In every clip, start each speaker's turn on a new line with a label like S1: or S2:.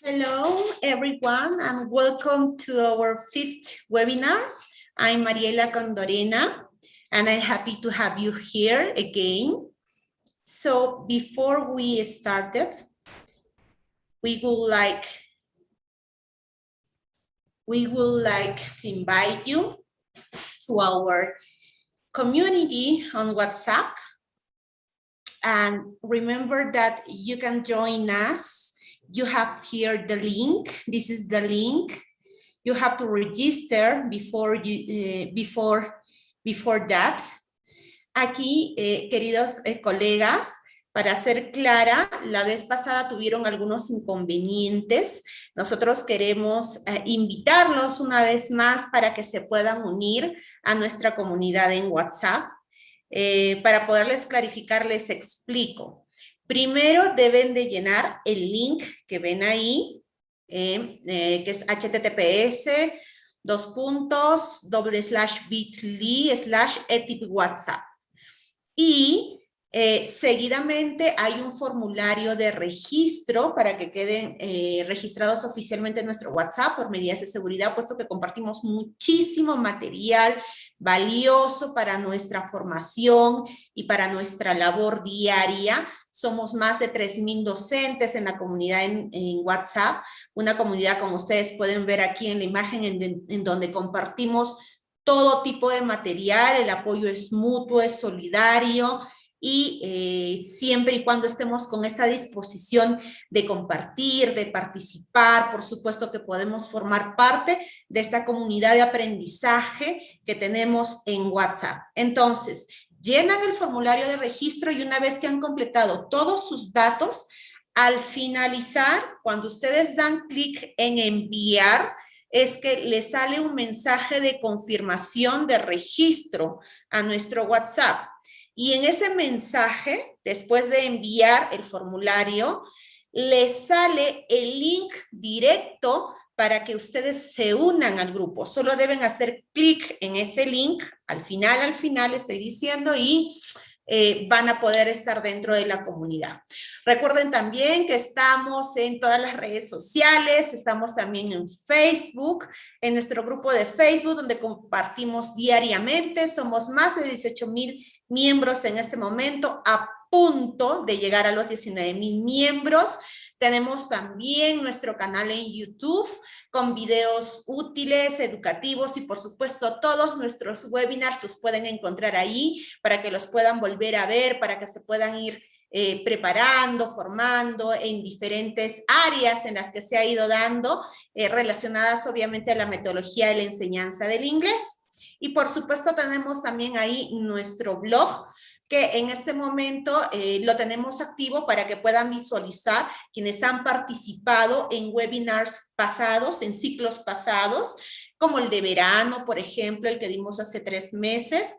S1: Hello, everyone, and welcome to our 5th webinar. I'm Mariela Condorena, and I'm happy to have you here again. So before we started, we would like to invite you to our community on WhatsApp. And remember that you can join us. You have here the link. This is the link. You have to register before that. Aquí, queridos colegas, para ser clara, la vez pasada tuvieron algunos inconvenientes. Nosotros queremos invitarlos una vez más para que se puedan unir a nuestra comunidad en WhatsApp. Para poderles clarificar, les explico. Primero deben de llenar el link que ven ahí, que es https://bit.ly/etipwhatsapp. Y seguidamente hay un formulario de registro para que queden registrados oficialmente en nuestro WhatsApp por medidas de seguridad, puesto que compartimos muchísimo material valioso para nuestra formación y para nuestra labor diaria. Somos más de 3,000 docentes en la comunidad en WhatsApp, una comunidad como ustedes pueden ver aquí en la imagen en donde compartimos todo tipo de material, el apoyo es mutuo, es solidario, y siempre y cuando estemos con esa disposición de compartir, de participar, por supuesto que podemos formar parte de esta comunidad de aprendizaje que tenemos en WhatsApp. Entonces, llenan el formulario de registro y una vez que han completado todos sus datos, al finalizar, cuando ustedes dan clic en enviar, es que les sale un mensaje de confirmación de registro a nuestro WhatsApp. Y en ese mensaje, después de enviar el formulario, les sale el link directo para que ustedes se unan al grupo. Solo deben hacer clic en ese link, al final estoy diciendo, y van a poder estar dentro de la comunidad. Recuerden también que estamos en todas las redes sociales, estamos también en Facebook, en nuestro grupo de Facebook, donde compartimos diariamente. Somos más de 18,000 miembros en este momento, a punto de llegar a los 19,000 miembros. Tenemos también nuestro canal en YouTube con videos útiles, educativos y por supuesto todos nuestros webinars los pueden encontrar ahí para que los puedan volver a ver, para que se puedan ir preparando, formando en diferentes áreas en las que se ha ido dando, relacionadas obviamente a la metodología de la enseñanza del inglés. Y por supuesto tenemos también ahí nuestro blog, que en este momento lo tenemos activo para que puedan visualizar quienes han participado en webinars pasados, en ciclos pasados, como el de verano, por ejemplo, el que dimos hace 3 meses.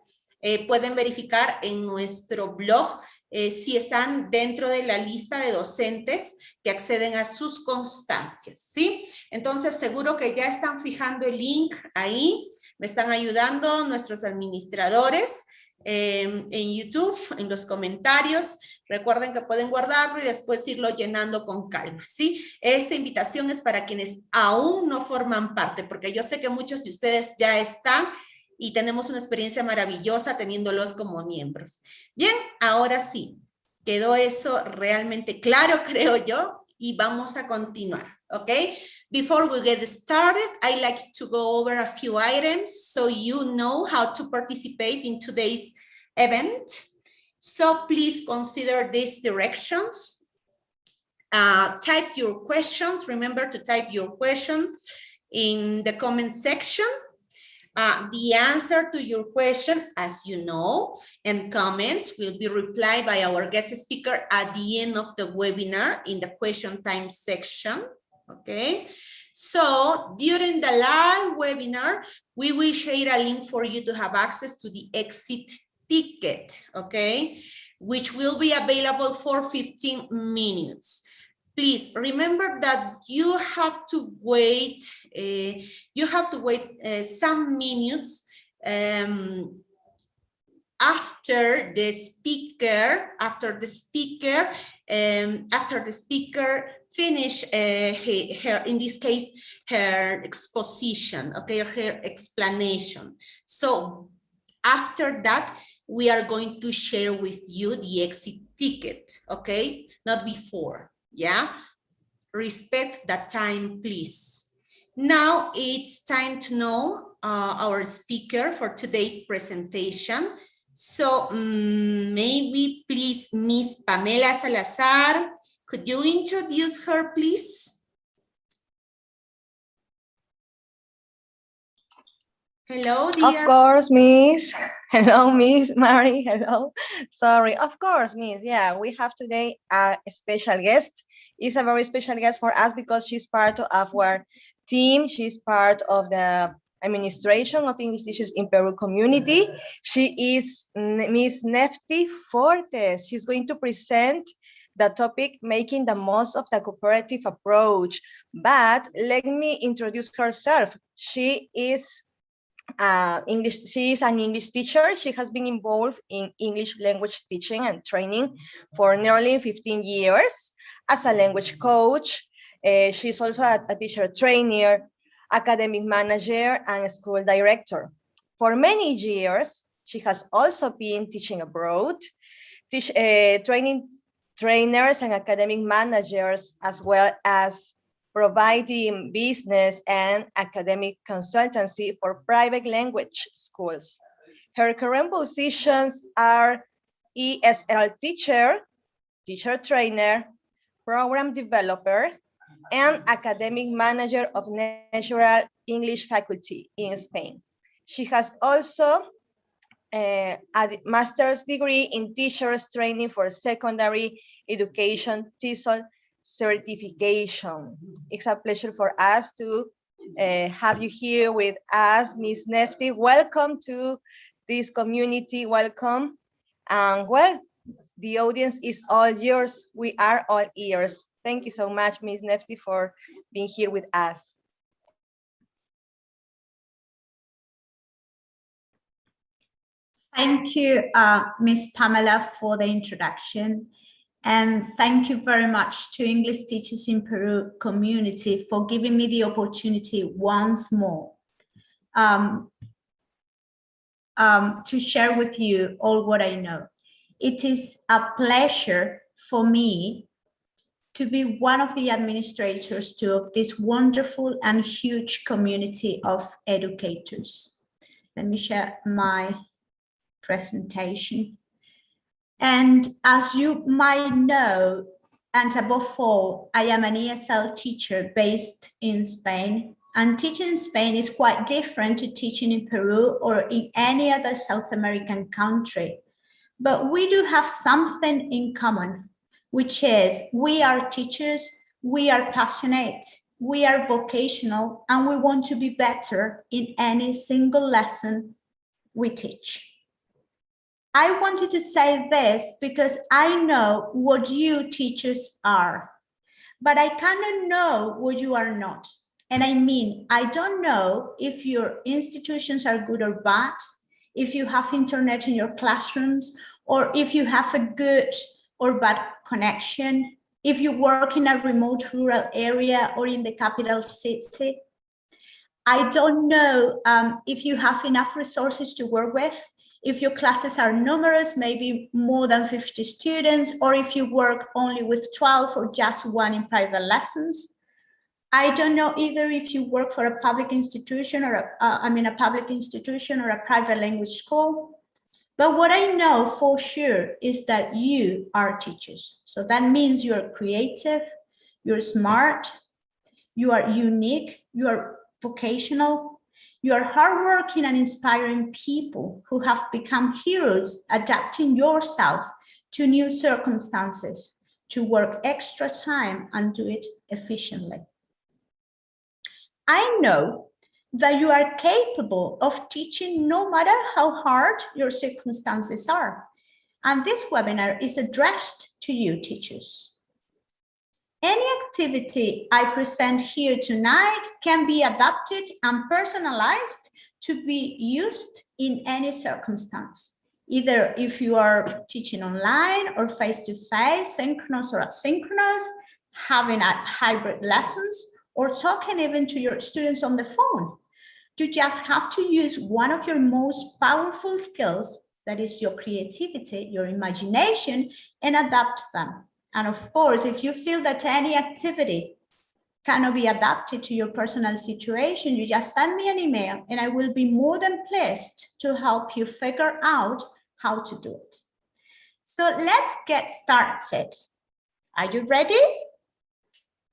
S1: Pueden verificar en nuestro blog si están dentro de la lista de docentes que acceden a sus constancias, ¿sí? Entonces, seguro que ya están fijando el link ahí. Me están ayudando nuestros administradores en YouTube, en los comentarios. Recuerden que pueden guardarlo y después irlo llenando con calma, ¿sí? Esta invitación es para quienes aún no forman parte, porque yo sé que muchos de ustedes ya están y tenemos una experiencia maravillosa teniéndolos como miembros. Bien, ahora sí, quedó eso realmente claro, creo yo, y vamos a continuar, ¿ok? Before we get started, I'd like to go over a few items so you know how to participate in today's event. So please consider these directions. Type your questions. Remember to type your question in the comment section. The answer to your question, as you know, and comments will be replied by our guest speaker at the end of the webinar in the question time section, okay? So during the live webinar, we will share a link for you to have access to the exit ticket, okay? Which will be available for 15 minutes. Please remember that you have to wait. Some minutes after the speaker finish her, in this case, her exposition, okay, her explanation. So after that, we are going to share with you the exit ticket, okay? Not before, yeah? Respect that time, please. Now it's time to know our speaker for today's presentation. So maybe please, Miss Pamela Salazar, could you introduce her, please? Hello, dear.
S2: Of course, Miss. Hello, Miss Mary. Hello. Sorry. Of course, Miss. Yeah, we have today a special guest. It's a very special guest for us because she's part of our team. She's part of the administration of English teachers in Peru community. She is Miss Nefty Fortes. She's going to present the topic, making the most of the cooperative approach. But let me introduce herself. She is she is an English teacher. She has been involved in English language teaching and training for nearly 15 years as a language coach. She's also a teacher trainer, academic manager, and school director. For many years, she has also been teaching abroad, training trainers and academic managers, as well as providing business and academic consultancy for private language schools. Her current positions are ESL teacher, teacher trainer, program developer, and academic manager of natural English faculty in Spain. She has also a master's degree in teachers training for secondary education, TESOL certification. It's a pleasure for us to have you here with us, Ms. Nefty. Welcome to this community, welcome. And well, the audience is all yours. We are all ears. Thank you so much, Ms. Nefty, for being here with us.
S3: Thank you, Ms. Pamela, for the introduction. And thank you very much to English Teachers in Peru community for giving me the opportunity once more to share with you all what I know. It is a pleasure for me to be one of the administrators of this wonderful and huge community of educators. Let me share my presentation. And as you might know, and above all, I am an ESL teacher based in Spain, and teaching in Spain is quite different to teaching in Peru or in any other South American country. But we do have something in common, which is we are teachers, we are passionate, we are vocational, and we want to be better in any single lesson we teach. I wanted to say this because I know what you teachers are, but I cannot know what you are not. And I mean, I don't know if your institutions are good or bad, if you have internet in your classrooms, or if you have a good or bad connection, if you work in a remote rural area or in the capital city. I don't know if you have enough resources to work with, if your classes are numerous, maybe more than 50 students, or if you work only with 12 or just one in private lessons. I don't know either if you work for a public institution or a public institution or a private language school. But what I know for sure is that you are teachers. So that means you're creative, you're smart, you are unique, you are vocational, you are hardworking and inspiring people who have become heroes, adapting yourself to new circumstances, to work extra time and do it efficiently. I know that you are capable of teaching no matter how hard your circumstances are. And this webinar is addressed to you, teachers. Any activity I present here tonight can be adapted and personalized to be used in any circumstance, either if you are teaching online or face-to-face, synchronous or asynchronous, having hybrid lessons, or talking even to your students on the phone. You just have to use one of your most powerful skills, that is your creativity, your imagination, and adapt them. And of course, if you feel that any activity cannot be adapted to your personal situation, you just send me an email and I will be more than pleased to help you figure out how to do it. So let's get started. Are you ready?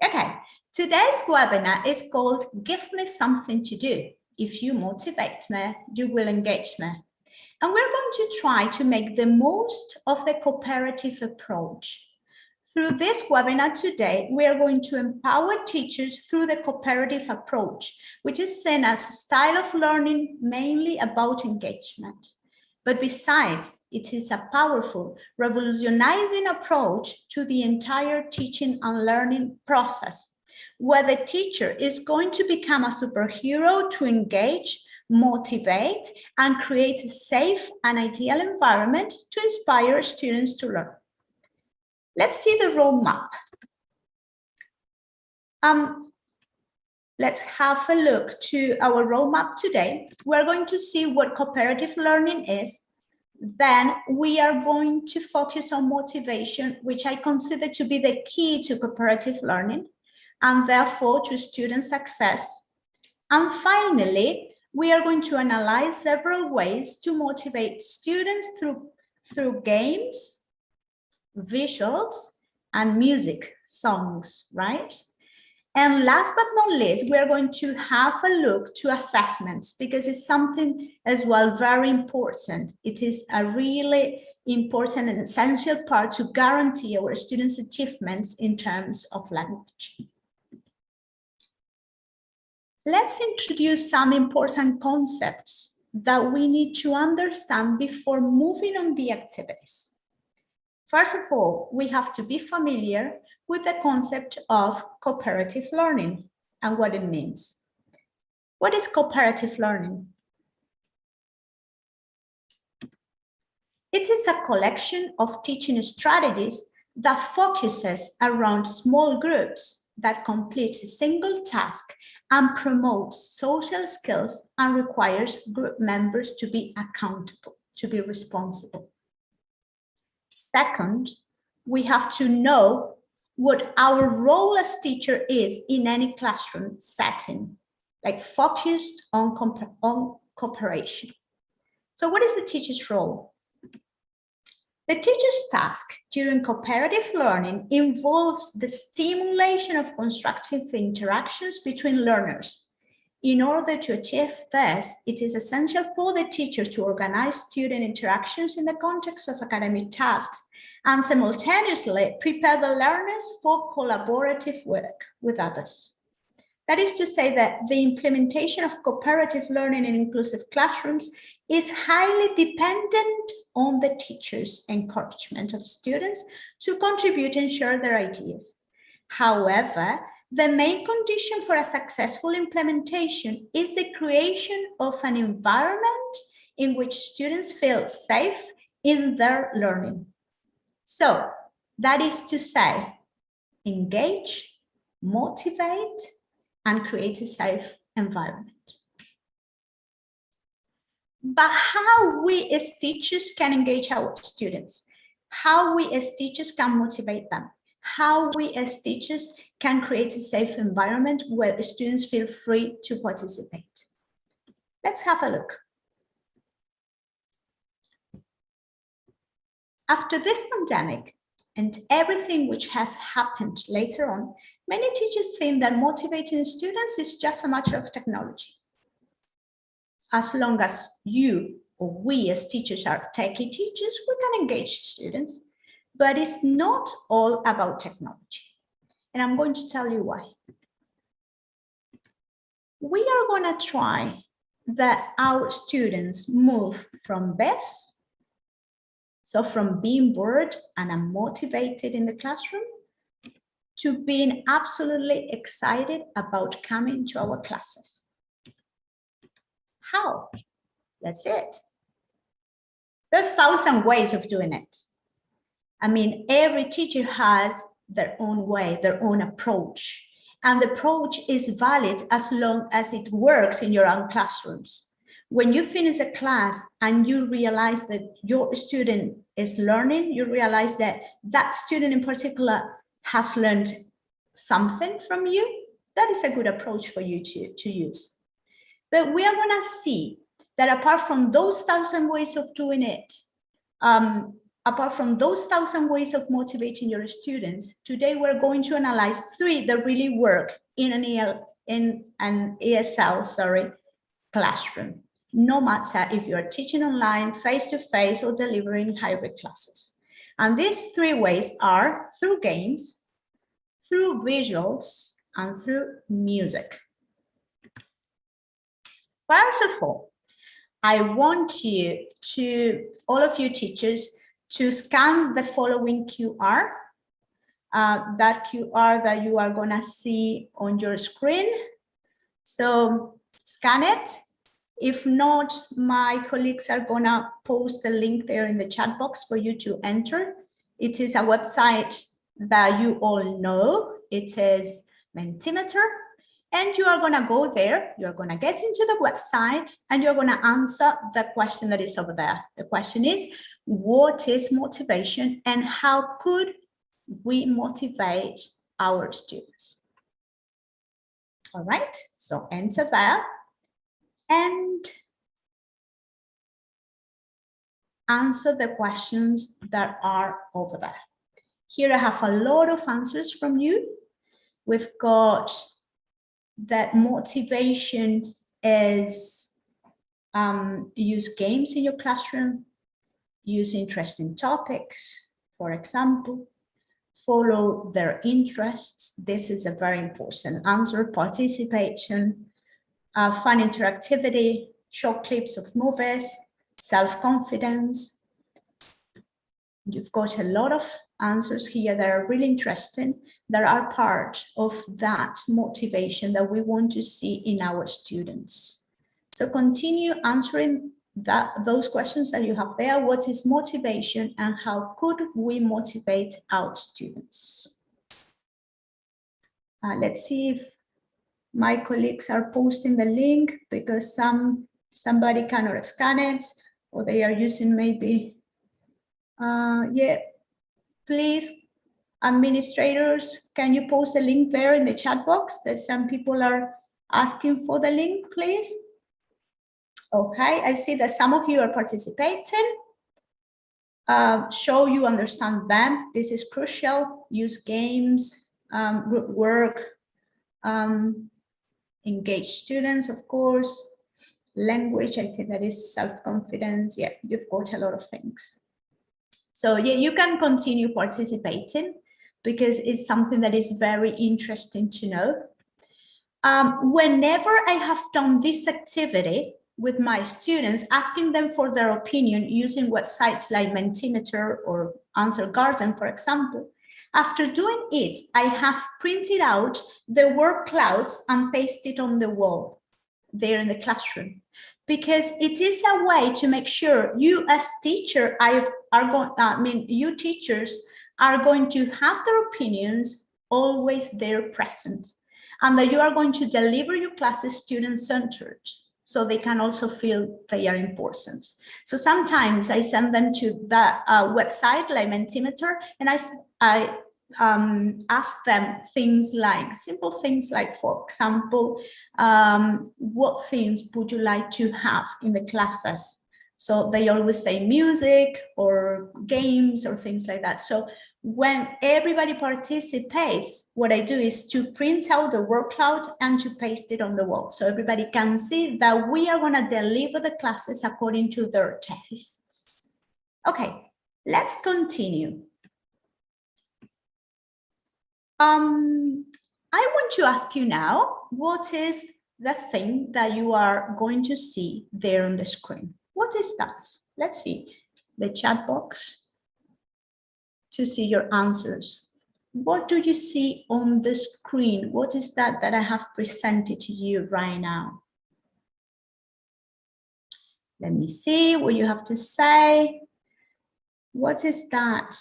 S3: Okay, today's webinar is called Give Me Something to Do. If you motivate me, you will engage me. And we're going to try to make the most of the cooperative approach. Through this webinar today, we are going to empower teachers through the cooperative approach, which is seen as a style of learning mainly about engagement. But besides, it is a powerful, revolutionizing approach to the entire teaching and learning process, where the teacher is going to become a superhero to engage, motivate, and create a safe and ideal environment to inspire students to learn. Let's see the roadmap. Let's have a look to our roadmap today. We're going to see what cooperative learning is. Then we are going to focus on motivation, which I consider to be the key to cooperative learning and therefore to student success. And finally, we are going to analyze several ways to motivate students through games, visuals, and music, songs, right? And last but not least, we are going to have a look to assessments because it's something as well very important. It is a really important and essential part to guarantee our students' achievements in terms of language. Let's introduce some important concepts that we need to understand before moving on the activities. First of all, we have to be familiar with the concept of cooperative learning and what it means. What is cooperative learning? It is a collection of teaching strategies that focuses around small groups that complete a single task and promotes social skills and requires group members to be accountable, to be responsible. Second, we have to know what our role as teacher is in any classroom setting, like focused on cooperation. So what is the teacher's role? The teacher's task during cooperative learning involves the stimulation of constructive interactions between learners. In order to achieve this, it is essential for the teacher to organize student interactions in the context of academic tasks and simultaneously prepare the learners for collaborative work with others. That is to say that the implementation of cooperative learning in inclusive classrooms is highly dependent on the teacher's encouragement of students to contribute and share their ideas. However, the main condition for a successful implementation is the creation of an environment in which students feel safe in their learning. So that is to say, engage, motivate, and create a safe environment. But how we as teachers can engage our students, how we as teachers can motivate them, how we as teachers can create a safe environment where the students feel free to participate. Let's have a look. After this pandemic and everything which has happened later on, many teachers think that motivating students is just a matter of technology. As long as you or we as teachers are techie teachers, we can engage students, but it's not all about technology. And I'm going to tell you why. We are going to try that our students move from this, so from being bored and unmotivated in the classroom, to being absolutely excited about coming to our classes. How? That's it. There are 1,000 ways of doing it. I mean, every teacher has their own way, their own approach. And the approach is valid as long as it works in your own classrooms. When you finish a class and you realize that your student is learning, you realize that that student in particular has learned something from you, that is a good approach for you to use. But we are going to see that apart from those 1,000 ways of doing it, apart from those 1,000 ways of motivating your students, today we're going to analyze 3 that really work in an ESL classroom, no matter if you're teaching online, face-to-face, or delivering hybrid classes. And these 3 ways are through games, through visuals, and through music. First of all, I want you to, all of you teachers, to scan the following QR, that QR that you are gonna see on your screen. So scan it. If not, my colleagues are gonna post the link there in the chat box for you to enter. It is a website that you all know. It is Mentimeter. And you are going to go there, you're going to get into the website, and you're going to answer the question that is over there. The question is, what is motivation and how could we motivate our students? All right, so enter that and answer the questions that are over there. Here I have a lot of answers from you. We've got that motivation is use games in your classroom, use interesting topics, for example, follow their interests. This is a very important answer. Participation, fun interactivity, short clips of movies, self-confidence. You've got a lot of answers here that are really interesting, that are part of that motivation that we want to see in our students. So continue answering those questions that you have there. What is motivation and how could we motivate our students? Let's see if my colleagues are posting the link, because somebody cannot scan it, or they are using maybe yeah, please, administrators, can you post a link there in the chat box that some people are asking for the link, please? Okay, I see that some of you are participating. Show you understand them. This is crucial. Use games, group work, engage students, of course. Language, I think that is self-confidence. Yeah, you've got a lot of things. So yeah, you can continue participating because it's something that is very interesting to know. Whenever I have done this activity with my students, asking them for their opinion using websites like Mentimeter or Answer Garden, for example, after doing it, I have printed out the word clouds and pasted on the wall there in the classroom. Because it is a way to make sure you as teacher you teachers are going to have their opinions always there present, and that you are going to deliver your classes student-centered, so they can also feel they are important. So sometimes I send them to that website like Mentimeter, and I ask them things like, simple things like, for example, what things would you like to have in the classes? So they always say music or games or things like that. So when everybody participates, what I do is to print out the word cloud and to paste it on the wall, so everybody can see that we are going to deliver the classes according to their tastes. Okay, let's continue. I want to ask you now, what is the thing that you are going to see there on the screen? What is that? Let's see the chat box to see your answers. What do you see on the screen? What is that I have presented to you right now? Let me see what you have to say. What is that?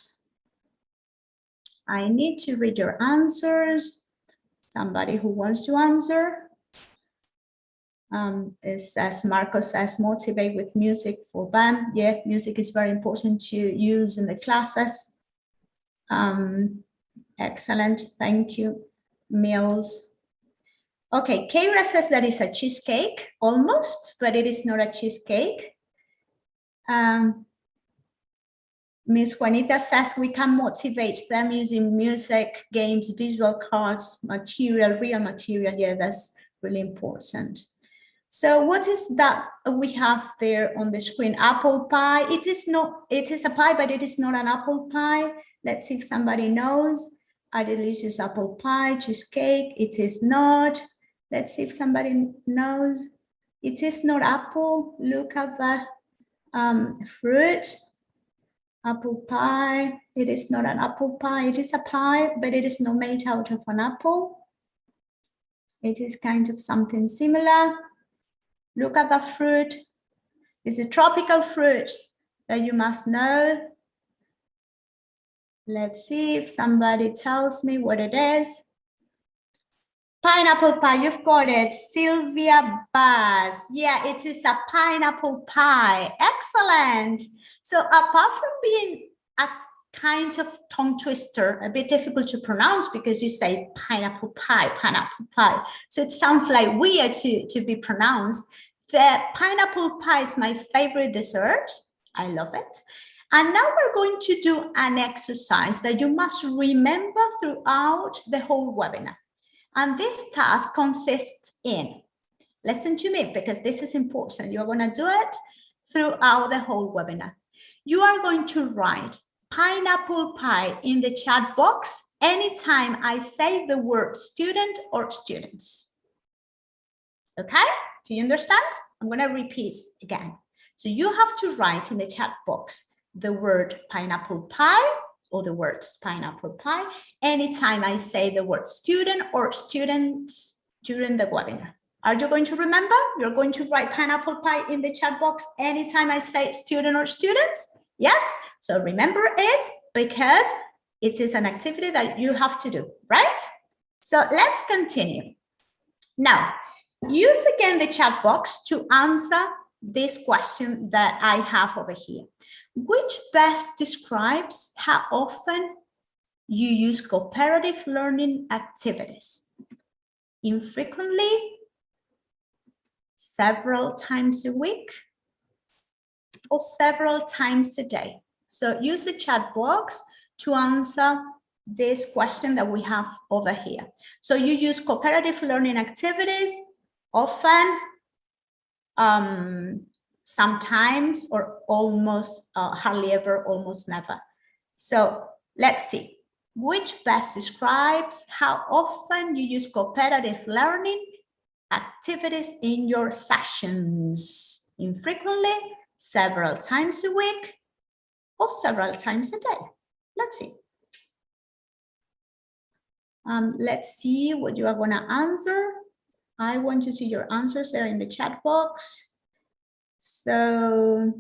S3: I need to read your answers. Somebody who wants to answer. It says, Marco says, motivate with music for them. Yeah, music is very important to use in the classes. Excellent, thank you. Meals. Okay, Keira says that it's a cheesecake, almost, but it is not a cheesecake. Miss Juanita says we can motivate them using music, games, visual cards, material, real material. Yeah, that's really important. So what is that we have there on the screen? Apple pie. It is a pie, but it is not an apple pie. Let's see if somebody knows. A delicious apple pie, cheesecake. It is not. Let's see if somebody knows. It is not apple. Look at the fruit. Apple pie. It is not an apple pie. It is a pie, but it is not made out of an apple. It is kind of something similar. Look at the fruit. It's a tropical fruit that you must know. Let's see if somebody tells me what it is. Pineapple pie, you've got it. Sylvia Baz. Yeah, it is a pineapple pie. Excellent. So apart from being a kind of tongue twister, a bit difficult to pronounce because you say pineapple pie. So it sounds like weird to be pronounced. The pineapple pie is my favorite dessert. I love it. And now we're going to do an exercise that you must remember throughout the whole webinar. And this task consists in, listen to me because this is important. You're going to do it throughout the whole webinar. You are going to write pineapple pie in the chat box anytime I say the word student or students. Okay? Do you understand? I'm going to repeat again. So you have to write in the chat box the word pineapple pie or the words pineapple pie anytime I say the word student or students during the webinar. Are you going to remember? You're going to write pineapple pie in the chat box anytime I say student or students? Yes? So remember it because it is an activity that you have to do, right? So let's continue. Now, use again the chat box to answer this question that I have over here. Which best describes how often you use cooperative learning activities? Infrequently, several times a week, or several times a day? So use the chat box to answer this question that we have over here. So you use cooperative learning activities often, sometimes, or almost, hardly ever, almost never. So let's see. Which best describes how often you use cooperative learning activities in your sessions? Infrequently, several times a week, or several times a day? Let's see. Let's see what you are going to answer. I want to see your answers there in the chat box. So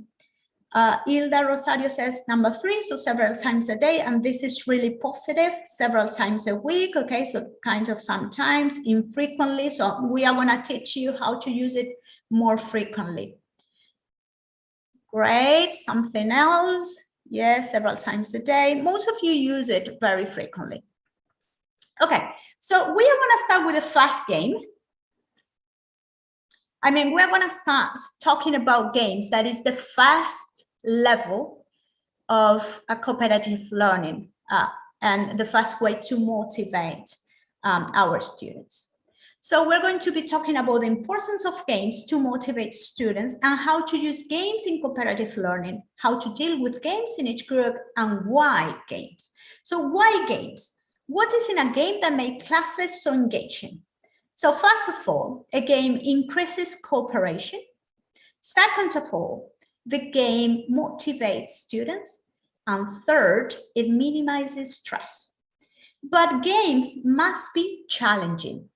S3: Hilda Rosario says number 3, so several times a day, and this is really positive, several times a week. Okay, so kind of sometimes, infrequently. So we are going to teach you how to use it more frequently. Great. Something else? Yes, several times a day. Most of you use it very frequently. Okay, so we are going to start with a fast game. We're going to start talking about games. That is the first level of a cooperative learning and the first way to motivate our students. So we're going to be talking about the importance of games to motivate students and how to use games in cooperative learning, how to deal with games in each group, and why games. So why games? What is in a game that makes classes so engaging? So first of all, a game increases cooperation. Second of all, the game motivates students. And third, it minimizes stress. But games must be challenging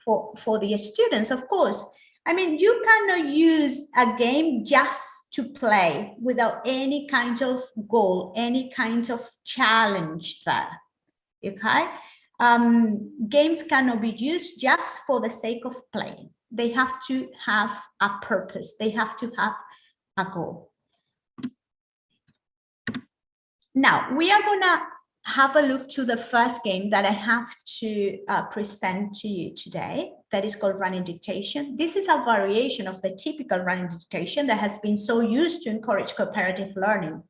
S3: for the students, of course. You cannot use a game just to play without any kind of goal, any kind of challenge there, okay? Games cannot be used just for the sake of playing. They have to have a purpose. They have to have a goal. Now, we are gonna have a look to the first game that I have to present to you today, that is called running dictation. This is a variation of the typical running dictation that has been so used to encourage cooperative learning.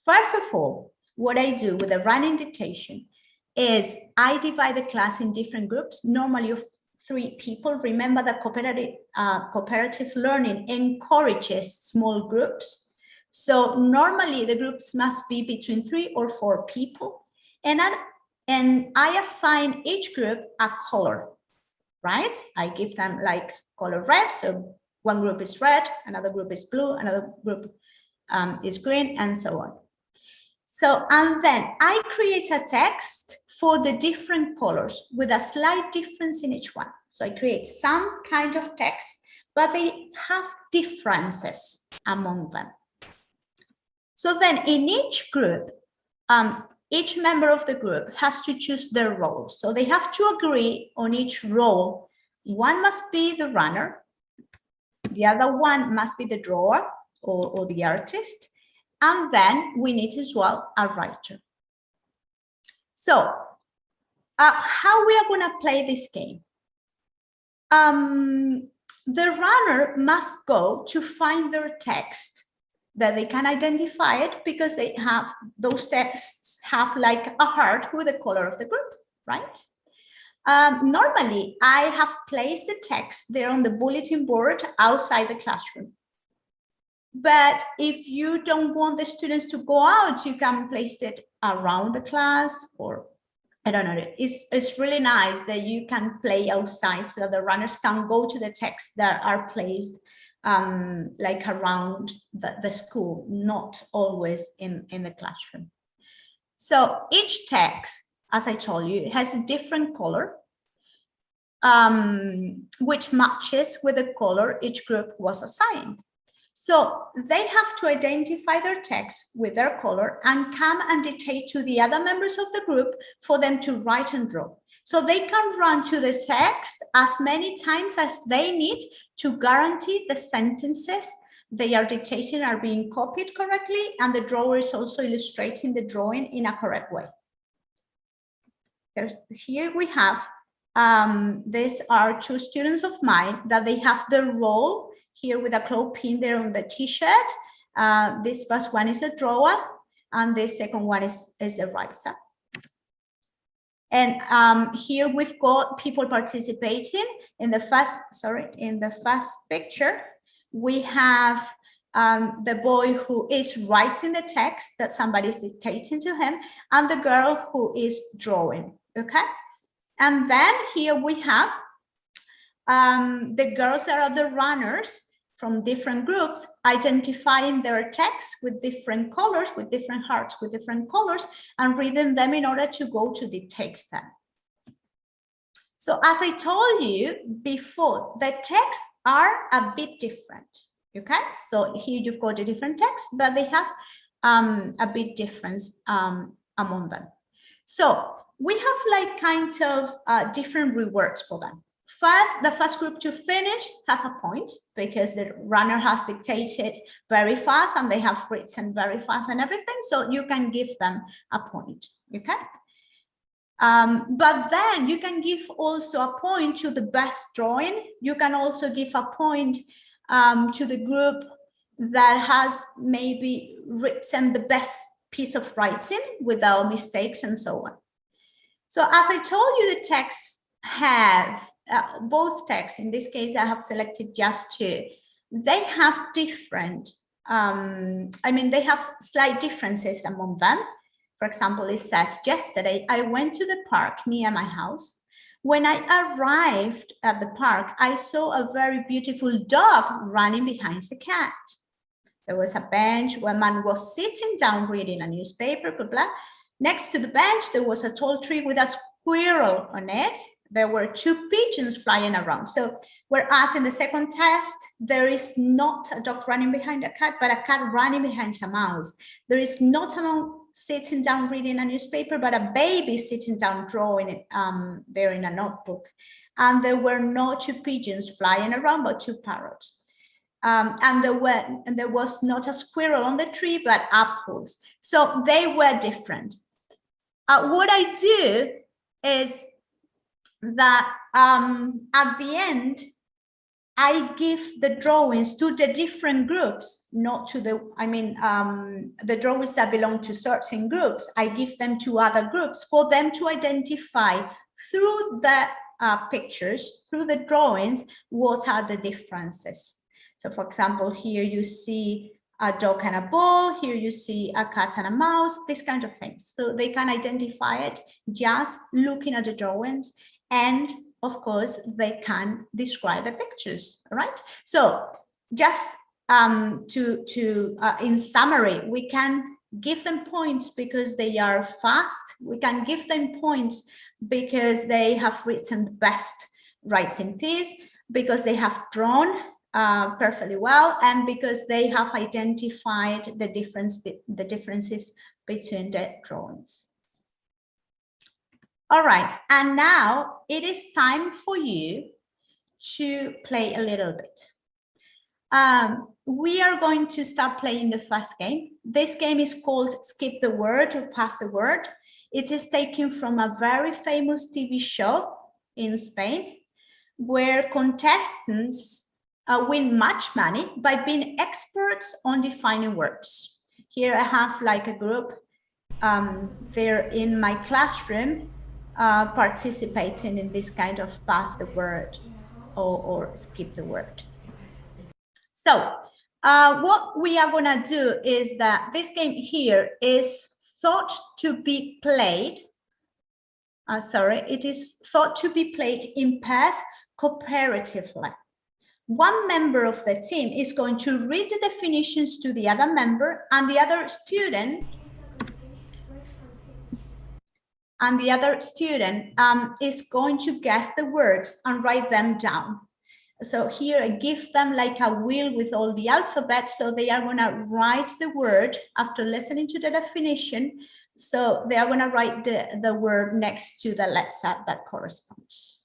S3: First of all, what I do with the running dictation is I divide the class in different groups, normally of 3 people. Remember that cooperative learning encourages small groups. So normally the groups must be between 3 or 4 people. And I assign each group a color, right? I give them like color red. So one group is red, another group is blue, another group is green, and so on. So, and then I create a text for the different colors with a slight difference in each one. So I create some kind of text, but they have differences among them. So then in each group, each member of the group has to choose their role. So they have to agree on each role. One must be the runner. The other one must be the drawer or the artist. And then we need as well a writer. So how we are going to play this game? The runner must go to find their text, that they can identify it because they have, those texts have like a heart with the color of the group, right? Normally, I have placed the text there on the bulletin board outside the classroom. But if you don't want the students to go out, you can place it around the class, or I don't know. It's really nice that you can play outside so that the runners can go to the texts that are placed like around the school, not always in the classroom. So each text, as I told you, has a different color, which matches with the color each group was assigned. So they have to identify their text with their color and come and dictate to the other members of the group for them to write and draw. So they can run to the text as many times as they need to guarantee the sentences they are dictating are being copied correctly, and the drawer is also illustrating the drawing in a correct way. Here we have, these are 2 students of mine that they have their role here with a claw pin there on the t-shirt. This first one is a drawer, and the second one is a writer. And here we've got people participating in the first picture. We have the boy who is writing the text that somebody is dictating to him, and the girl who is drawing, okay? And then here we have the girls that are the runners from different groups, identifying their text with different colors, with different hearts, with different colors, and reading them in order to go to dictate them. So as I told you before, the texts are a bit different, okay? So here you've got the different texts, but they have a bit difference among them. So we have like kind of different rewards for them. First, the first group to finish has a point because the runner has dictated very fast and they have written very fast and everything. So you can give them a point, okay? But then you can give also a point to the best drawing. You can also give a point to the group that has maybe written the best piece of writing without mistakes and so on. So as I told you, the texts have both texts, in this case I have selected just 2, they have different, they have slight differences among them. For example, it says, yesterday I went to the park near my house. When I arrived at the park, I saw a very beautiful dog running behind the cat. There was a bench where a man was sitting down reading a newspaper, blah, blah. Next to the bench, there was a tall tree with a squirrel on it. there were 2 pigeons flying around. So whereas in the second test, there is not a dog running behind a cat, but a cat running behind a mouse. There is not a mom sitting down reading a newspaper, but a baby sitting down drawing it there in a notebook. And there were no 2 pigeons flying around, but 2 parrots. And there was not a squirrel on the tree, but apples. So they were different. What I do is that at the end, I give the drawings to the different groups, not to the, the drawings that belong to certain groups. I give them to other groups for them to identify through the pictures, through the drawings, what are the differences. So for example, here you see a dog and a ball, here you see a cat and a mouse, this kind of things. So they can identify it just looking at the drawings, and of course, they can describe the pictures, all right? So just in summary, we can give them points because they are fast. We can give them points because they have written the best writing piece, because they have drawn perfectly well, and because they have identified the differences between the drawings. All right, and now it is time for you to play a little bit. We are going to start playing the first game. This game is called Skip the Word or Pass the Word. It is taken from a very famous TV show in Spain, where contestants win much money by being experts on defining words. Here I have like a group, they're in my classroom participating in this kind of pass the word or skip the word. So what we are gonna do is that this game here is thought to be played, it is thought to be played in pairs cooperatively. One member of the team is going to read the definitions to the other member, and the other student is going to guess the words and write them down. So here I give them like a wheel with all the alphabet, so they are going to write the word after listening to the definition. So they are going to write the word next to the letter that corresponds.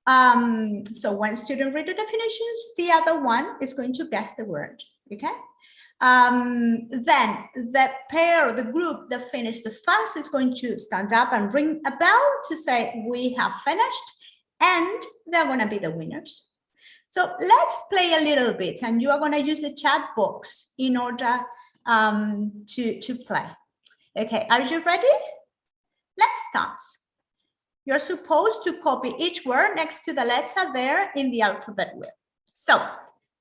S3: So one student read the definitions, the other one is going to guess the word, okay? Then the pair, the group that finished the first is going to stand up and ring a bell to say, we have finished, and they're going to be the winners. So let's play a little bit, and you are going to use the chat box in order to play. Okay, are you ready? Let's start. You're supposed to copy each word next to the letter there in the alphabet wheel. So,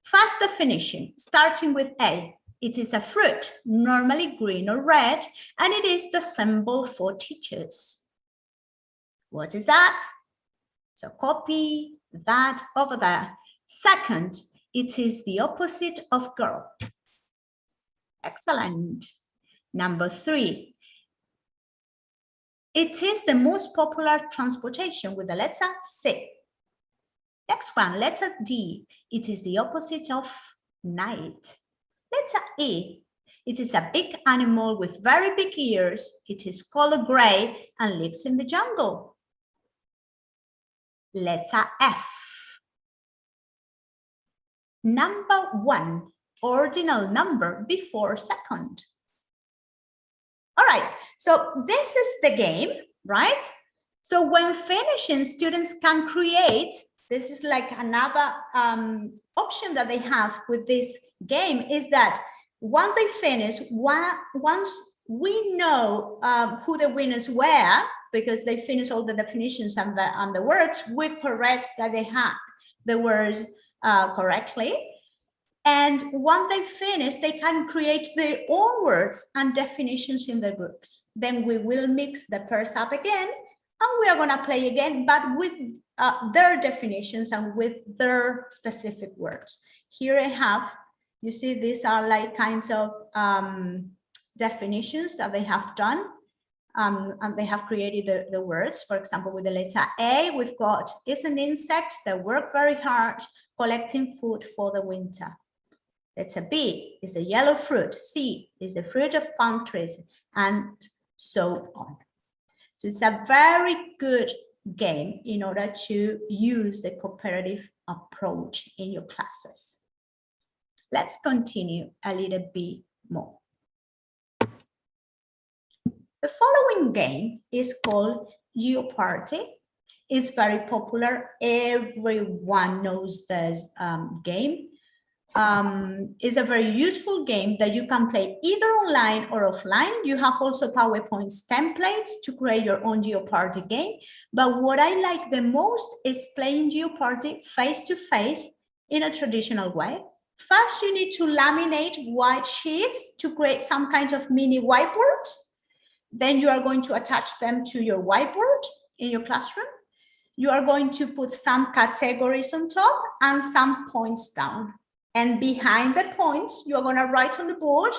S3: first definition, starting with A. It is a fruit, normally green or red, and it is the symbol for teachers. What is that? So copy that over there. Second, it is the opposite of girl. Excellent. Number 3. It is the most popular transportation with the letter C. Next one, letter D. It is the opposite of night. Letter E. It is a big animal with very big ears. It is color gray and lives in the jungle. Letter F. Number 1, ordinal number before second. All right, so this is the game, right? So when finishing, students can create, this is like another option that they have with this game, is that once they finish, once we know who the winners were, because they finished all the definitions and the words, we correct that they had the words correctly. And once they finish, they can create their own words and definitions in the groups. Then we will mix the pairs up again, and we are going to play again, but with their definitions and with their specific words. Here I have, you see, these are like kinds of definitions that they have done. and they have created the words. For example, with the letter A, we've got, is an insect that work very hard collecting food for the winter. Letter B is a yellow fruit. C is the fruit of palm trees, and so on. So it's a very good game in order to use the cooperative approach in your classes. Let's continue a little bit more. The following game is called Jeopardy. It's very popular. Everyone knows this game. It's a very useful game that you can play either online or offline. You have also PowerPoint templates to create your own Jeopardy game. But what I like the most is playing Jeopardy face-to-face in a traditional way. First, you need to laminate white sheets to create some kind of mini whiteboards. Then you are going to attach them to your whiteboard in your classroom. You are going to put some categories on top and some points down. And behind the points, you're going to write on the board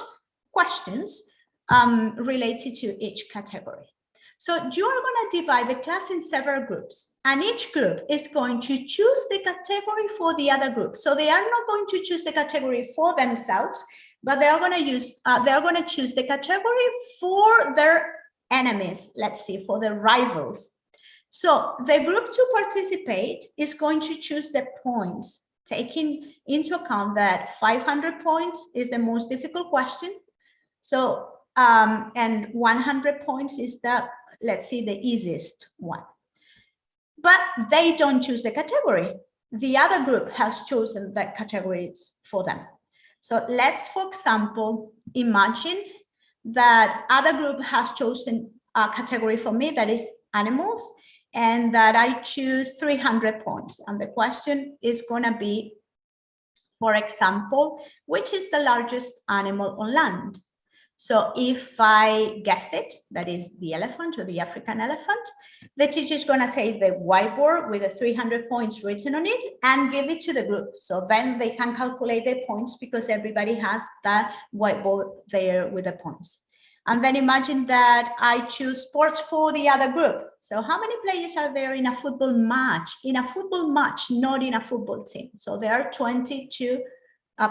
S3: questions related to each category. So you are going to divide the class in several groups, and each group is going to choose the category for the other group. So they are not going to choose the category for themselves, but they are going to choose the category for their enemies, let's see, for their rivals. So the group to participate is going to choose the points, taking into account that 500 points is the most difficult question. So, and 100 points is the, let's see, the easiest one. But they don't choose the category. The other group has chosen the categories for them. So let's, for example, imagine that other group has chosen a category for me that is animals, and that I choose 300 points. And the question is going to be, for example, which is the largest animal on land? So if I guess it, that is the elephant or the African elephant, the teacher is going to take the whiteboard with the 300 points written on it and give it to the group. So then they can calculate their points because everybody has that whiteboard there with the points. And then imagine that I choose sports for the other group. So how many players are there in a football match? In a football match, not in a football team. So there are 22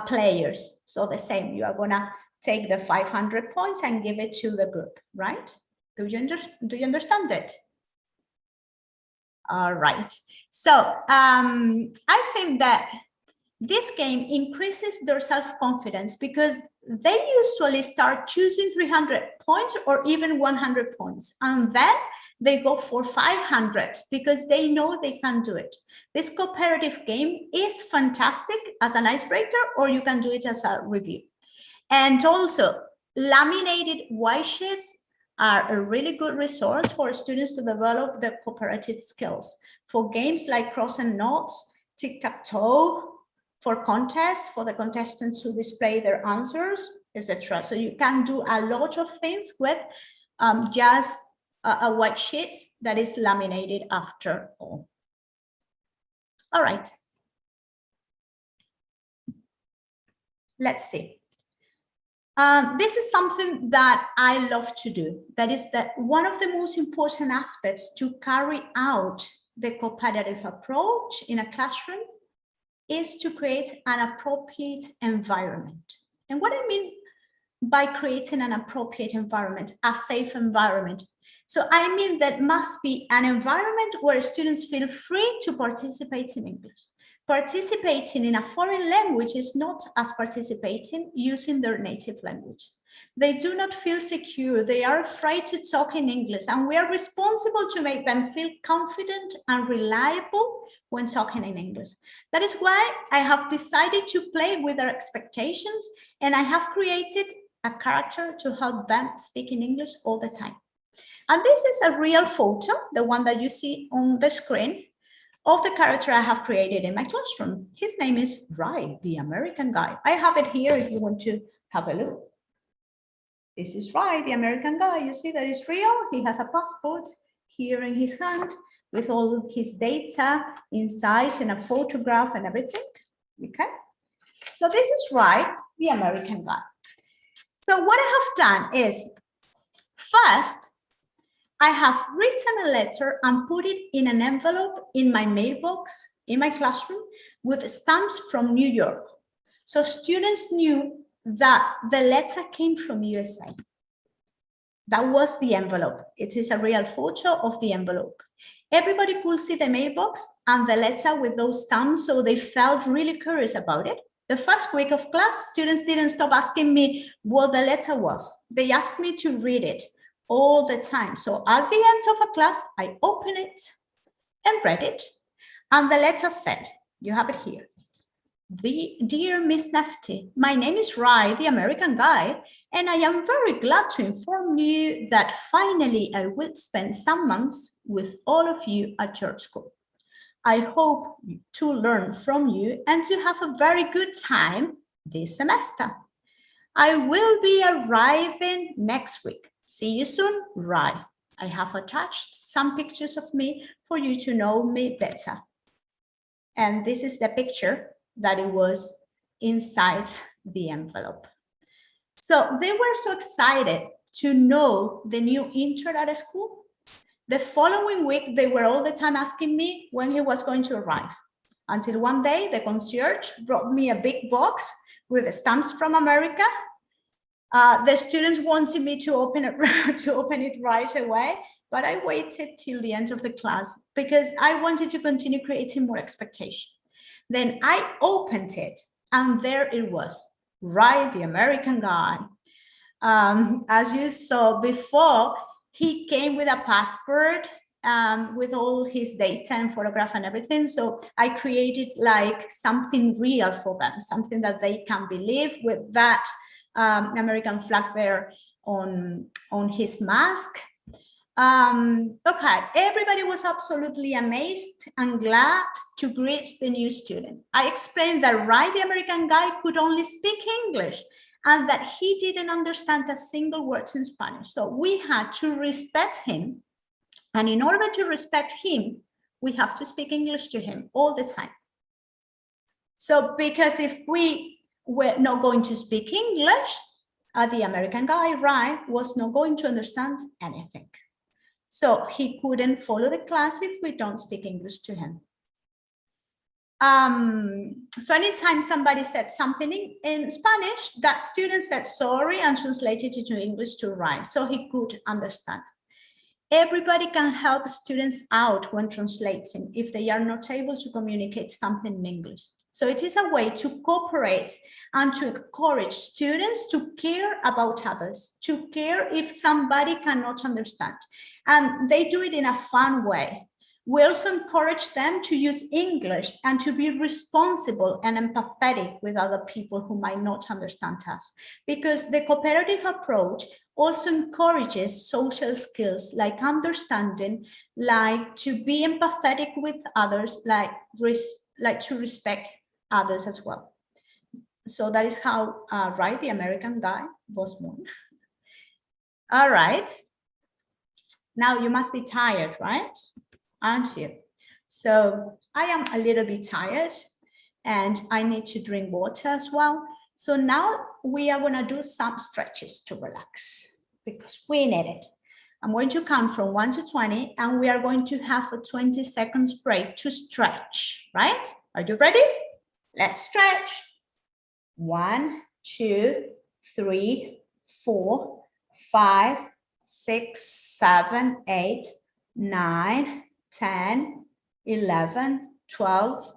S3: players. So the same, you are going to take the 500 points and give it to the group, right? Do you understand it? All right. So I think that this game increases their self-confidence because they usually start choosing 300 points or even 100 points. And then they go for 500 because they know they can do it. This cooperative game is fantastic as an icebreaker, or you can do it as a review. And also, laminated white sheets are a really good resource for students to develop their cooperative skills. For games like cross and knots, tic-tac-toe, for contests, for the contestants to display their answers, etc. So you can do a lot of things with just a white sheet that is laminated after all. All right. Let's see. This is something that I love to do. That is that one of the most important aspects to carry out the cooperative approach in a classroom is to create an appropriate environment. And what I mean by creating an appropriate environment, a safe environment. So I mean that must be an environment where students feel free to participate in English. Participating in a foreign language is not as participating using their native language. They do not feel secure. They are afraid to talk in English, and we are responsible to make them feel confident and reliable when talking in English. That is why I have decided to play with their expectations, and I have created a character to help them speak in English all the time. And this is a real photo, the one that you see on the screen, of the character I have created in my classroom. His name is Ry, the American guy. I have it here if you want to have a look. This is Ry, the American guy. You see that is real. He has a passport here in his hand with all his data inside and a photograph and everything. Okay. So this is Ry, the American guy. So what I have done is, first, I have written a letter and put it in an envelope in my mailbox in my classroom with stamps from New York. So students knew that the letter came from USA. That was the envelope. It is a real photo of the envelope. Everybody could see the mailbox and the letter with those stamps, so they felt really curious about it. The first week of class, students didn't stop asking me what the letter was. They asked me to read it all the time. So at the end of a class, I opened it and read it. And the letter said, you have it here. Dear Miss Nefty, my name is Rai, the American guy, and I am very glad to inform you that finally I will spend some months with all of you at your school. I hope to learn from you and to have a very good time this semester. I will be arriving next week. See you soon, Rai. I have attached some pictures of me for you to know me better. And this is the picture that it was inside the envelope. So they were so excited to know the new intern at school. The following week, they were all the time asking me when he was going to arrive. Until one day, the concierge brought me a big box with stamps from America. The students wanted me to open it right away, but I waited till the end of the class because I wanted to continue creating more expectation. Then I opened it, and there it was, Rai, the American guy. As you saw before, he came with a passport with all his data and photograph and everything. So I created like something real for them, something that they can believe with that American flag there on his mask. Okay, everybody was absolutely amazed and glad to greet the new student. I explained that Rai, the American guy, could only speak English and that he didn't understand a single word in Spanish. So we had to respect him. And in order to respect him, we have to speak English to him all the time. So because if we were not going to speak English, the American guy, Rai, was not going to understand anything. So he couldn't follow the class if we don't speak English to him. So anytime somebody said something in Spanish, that student said sorry and translated it to English to Rai, so he could understand. Everybody can help students out when translating if they are not able to communicate something in English. So it is a way to cooperate and to encourage students to care about others, to care if somebody cannot understand. And they do it in a fun way. We also encourage them to use English and to be responsible and empathetic with other people who might not understand us, because the cooperative approach also encourages social skills like understanding, like to be empathetic with others, like to respect others as well. So that is how Rai, the American guy, was born. All right. Now you must be tired, right? Aren't you? So I am a little bit tired and I need to drink water as well. So now we are going to do some stretches to relax because we need it. I'm going to count from 1 to 20 and we are going to have a 20 seconds break to stretch, right? Are you ready? Let's stretch. 1, 2, 3, 4, 5, 6, 7, 8, 9, 10, 11, 12,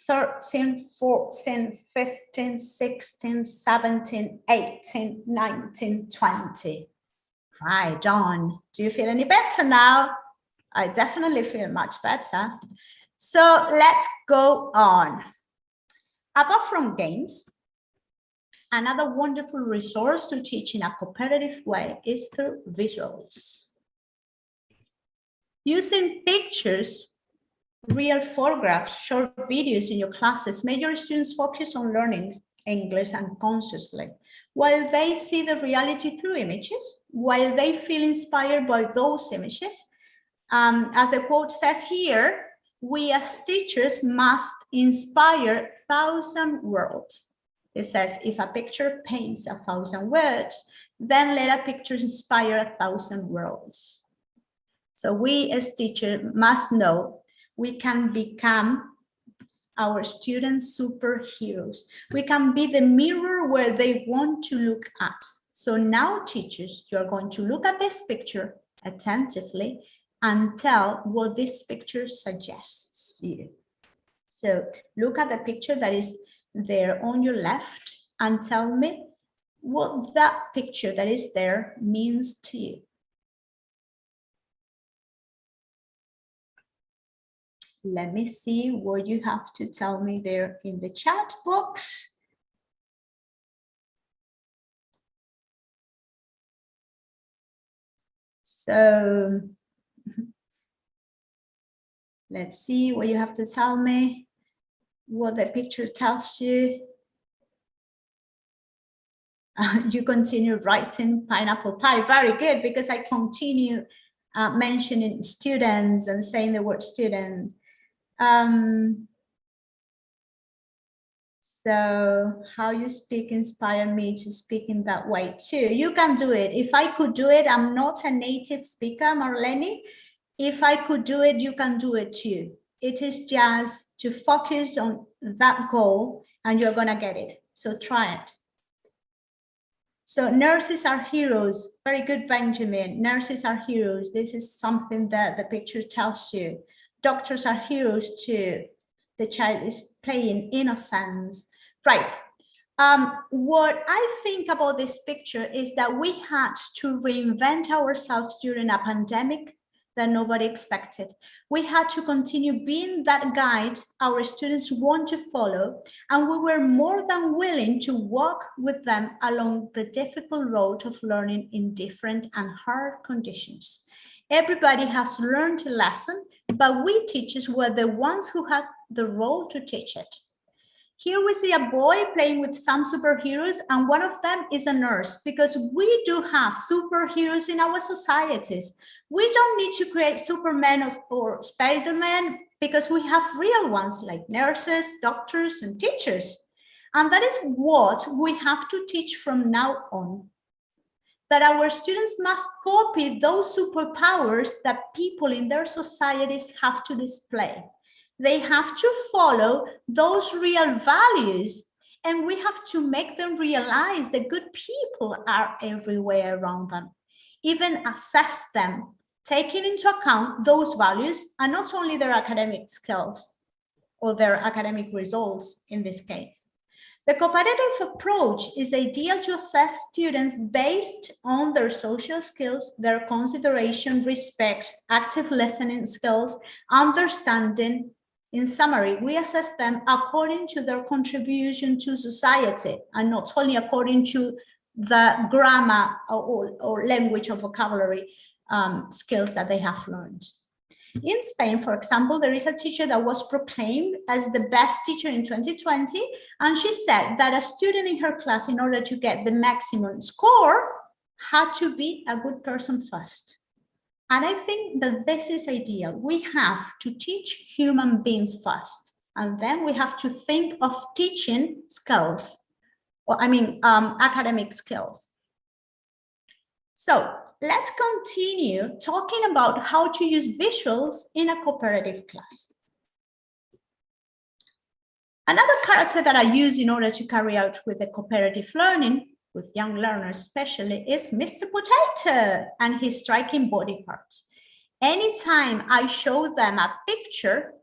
S3: 13, 14, 15, 16, 17, 18, 19, 20. Right, John, do you feel any better now? I definitely feel much better. So let's go on. Apart from games, another wonderful resource to teach in a cooperative way is through visuals. Using pictures, real photographs, short videos in your classes make your students focus on learning English unconsciously, while they see the reality through images, while they feel inspired by those images. As the quote says here, we as teachers must inspire 1,000 words. It says, if a picture paints 1,000 words, then let a picture inspire 1,000 words. So we as teachers must know we can become our students' superheroes. We can be the mirror where they want to look at. So now, teachers, you're going to look at this picture attentively and tell what this picture suggests you. So look at the picture that is there on your left and tell me what that picture that is there means to you. Let me see what you have to tell me there in the chat box. So let's see what you have to tell me, what the picture tells you. You continue writing pineapple pie. Very good, because I continue mentioning students and saying the word student. So how you speak inspired me to speak in that way too. You can do it. If I could do it, I'm not a native speaker, Marlene. If I could do it, you can do it too. It is just to focus on that goal and you're gonna get it. So try it. So nurses are heroes. Very good, Benjamin. Nurses are heroes. This is something that the picture tells you. Doctors are heroes too. The child is playing innocence. Right. What I think about this picture is that we had to reinvent ourselves during a pandemic that nobody expected. We had to continue being that guide our students want to follow, and we were more than willing to walk with them along the difficult road of learning in different and hard conditions. Everybody has learned a lesson, but we teachers were the ones who had the role to teach it. Here we see a boy playing with some superheroes, and one of them is a nurse, because we do have superheroes in our societies. We don't need to create Superman or Spider-Man, because we have real ones like nurses, doctors, and teachers. And that is what we have to teach from now on. That our students must copy those superpowers that people in their societies have to display. They have to follow those real values, and we have to make them realize that good people are everywhere around them. Even assess them, taking into account those values and not only their academic skills or their academic results in this case. The cooperative approach is ideal to assess students based on their social skills, their consideration, respect, active listening skills, understanding. In summary, we assess them according to their contribution to society and not only according to the grammar or language or vocabulary skills that they have learned. In Spain, for example, there is a teacher that was proclaimed as the best teacher in 2020, and she said that a student in her class, in order to get the maximum score, had to be a good person first. And I think that this is ideal. We have to teach human beings first, and then we have to think of teaching skills, or academic skills. So let's continue talking about how to use visuals in a cooperative class. Another character that I use in order to carry out with the cooperative learning, with young learners especially, is Mr. Potato and his striking body parts. Anytime I show them a picture,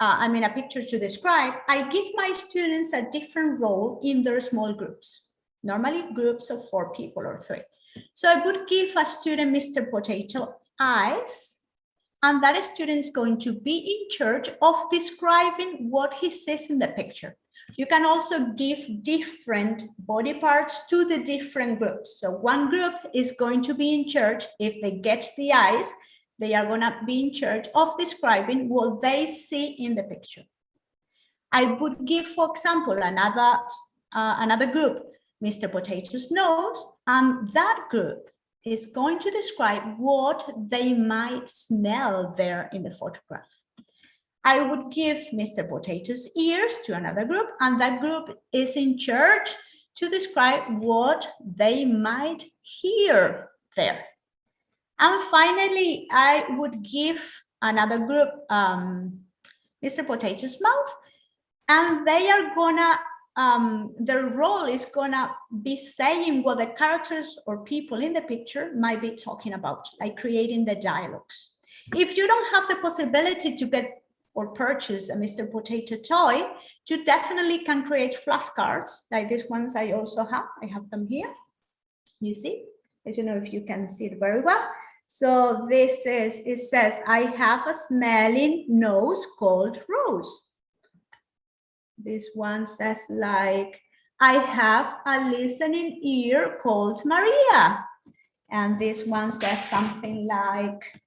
S3: a picture to describe, I give my students a different role in their small groups, normally groups of 4 people or 3. So I would give a student Mr. Potato eyes, and that student is going to be in charge of describing what he sees in the picture. You can also give different body parts to the different groups. So one group is going to be in charge, if they get the eyes, they are going to be in charge of describing what they see in the picture. I would give, for example, another group, Mr. Potato's nose, and that group is going to describe what they might smell there in the photograph. I would give Mr. Potato's ears to another group, and that group is in charge to describe what they might hear there. And finally, I would give another group Mr. Potato's mouth, and they are gonna, their role is gonna be saying what the characters or people in the picture might be talking about, like creating the dialogues. If you don't have the possibility to get or purchase a Mr. Potato toy, you definitely can create flashcards like these ones I also have. I have them here. You see? I don't know if you can see it very well. So this is, it says, I have a smelling nose called Rose. This one says like, I have a listening ear called Maria. And this one says something like,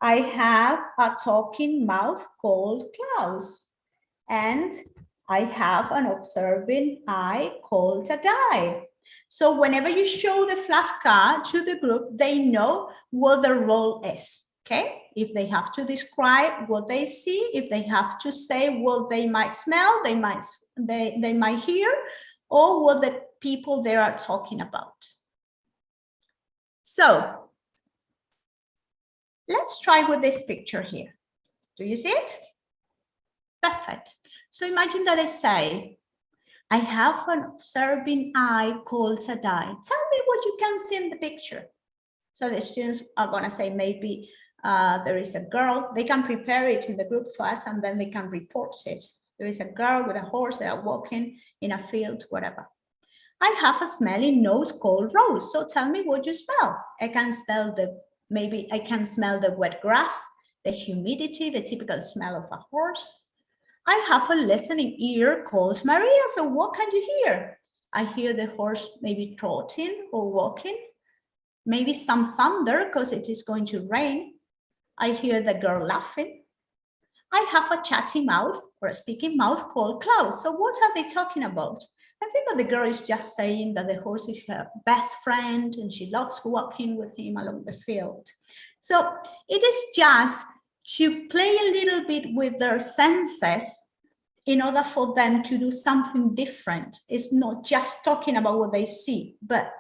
S3: I have a talking mouth called Klaus. And I have an observing eye called Tadai. So whenever you show the flashcard to the group, they know what their role is. Okay, if they have to describe what they see, if they have to say what they might smell, they might hear, or what the people there are talking about. So let's try with this picture here. Do you see it? Perfect. So imagine that I say, I have an observing eye called Tadai. Tell me what you can see in the picture. So the students are going to say maybe there is a girl. They can prepare it in the group first and then they can report it. There is a girl with a horse. They are walking in a field, whatever. I have a smelling nose called Rose. So tell me what you smell. I can smell maybe I can smell the wet grass, the humidity, the typical smell of a horse. I have a listening ear called Maria. So what can you hear? I hear the horse maybe trotting or walking. Maybe some thunder because it is going to rain. I hear the girl laughing. I have a chatty mouth or a speaking mouth called Klaus. So what are they talking about? I think that the girl is just saying that the horse is her best friend and she loves walking with him along the field. So it is just to play a little bit with their senses in order for them to do something different. It's not just talking about what they see, but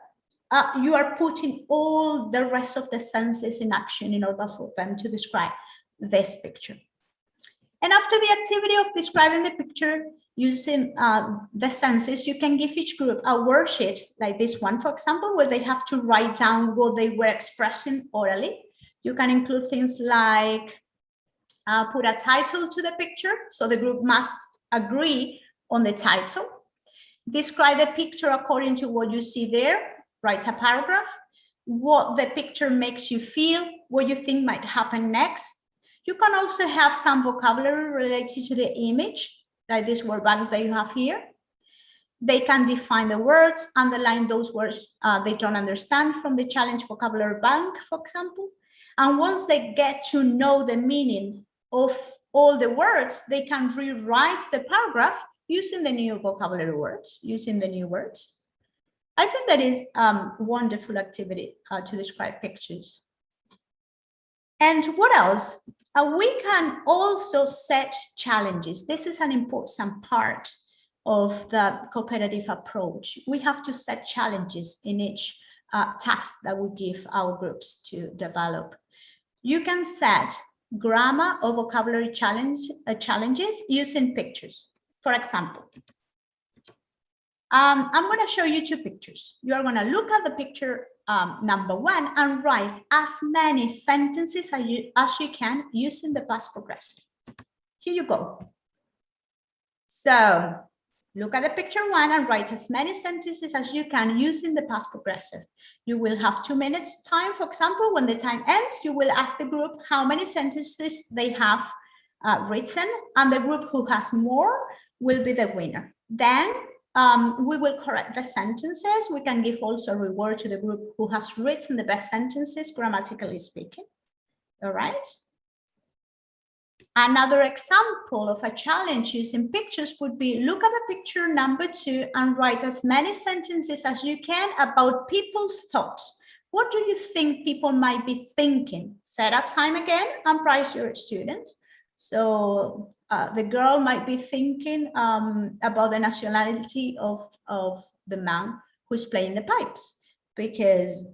S3: you are putting all the rest of the senses in action in order for them to describe this picture. And after the activity of describing the picture using the senses, you can give each group a worksheet like this one, for example, where they have to write down what they were expressing orally. You can include things like put a title to the picture. So the group must agree on the title. Describe the picture according to what you see there. Write a paragraph, what the picture makes you feel, what you think might happen next. You can also have some vocabulary related to the image, like this word bank that you have here. They can define the words, underline those words they don't understand from the challenge vocabulary bank, for example. And once they get to know the meaning of all the words, they can rewrite the paragraph using the new vocabulary words, using the new words. I think that is a wonderful activity to describe pictures. And what else? We can also set challenges. This is an important part of the cooperative approach. We have to set challenges in each task that we give our groups to develop. You can set grammar or vocabulary challenges using pictures. For example, I'm going to show you two pictures. You are going to look at the picture number one and write as many sentences as you can using the past progressive. Here you go. So look at the picture one and write as many sentences as you can using the past progressive. You will have 2 minutes time. For example, when the time ends, you will ask the group how many sentences they have written, and the group who has more will be the winner. Then we will correct the sentences. We can give also a reward to the group who has written the best sentences, grammatically speaking. All right. Another example of a challenge using pictures would be look at the picture number 2 and write as many sentences as you can about people's thoughts. What do you think people might be thinking? Set a time again and prize your students. So the girl might be thinking about the nationality of the man who's playing the pipes, because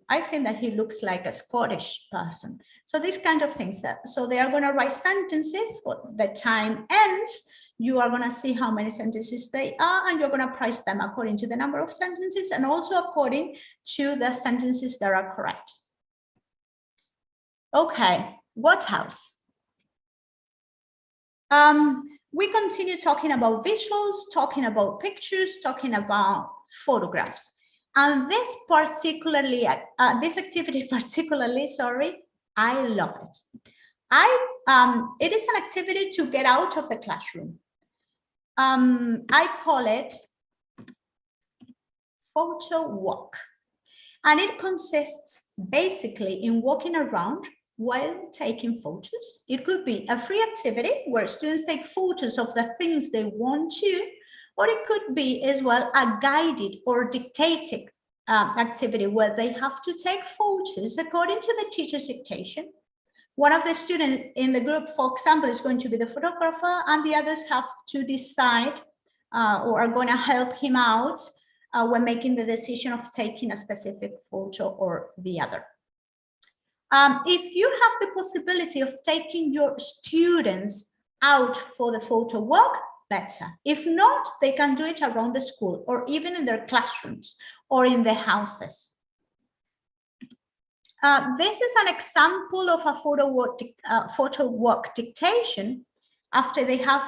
S3: I think that he looks like a Scottish person. So these kind of things. So they are going to write sentences. When the time ends, you are going to see how many sentences they are, and you're going to price them according to the number of sentences and also according to the sentences that are correct. Okay, what else? We continue talking about visuals, talking about pictures, talking about photographs. And this activity particularly, sorry, I love it. It is an activity to get out of the classroom. I call it photo walk. And it consists basically in walking around while taking photos. It could be a free activity where students take photos of the things they want to, or it could be as well a guided or dictated activity where they have to take photos according to the teacher's dictation. One of the students in the group, for example, is going to be the photographer, and the others have to decide or are going to help him out when making the decision of taking a specific photo or the other. If you have the possibility of taking your students out for the photo walk, better. If not, they can do it around the school or even in their classrooms or in their houses. This is an example of a photo walk dictation. After they have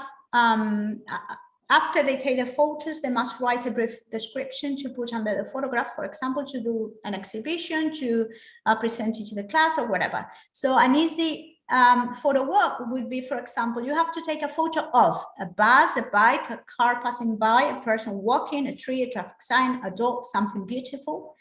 S3: after they take the photos, they must write a brief description to put under the photograph, for example, to do an exhibition, to present it to the class or whatever. So an easy photo walk would be, for example, you have to take a photo of a bus, a bike, a car passing by, a person walking, a tree, a traffic sign, a dog, something beautiful.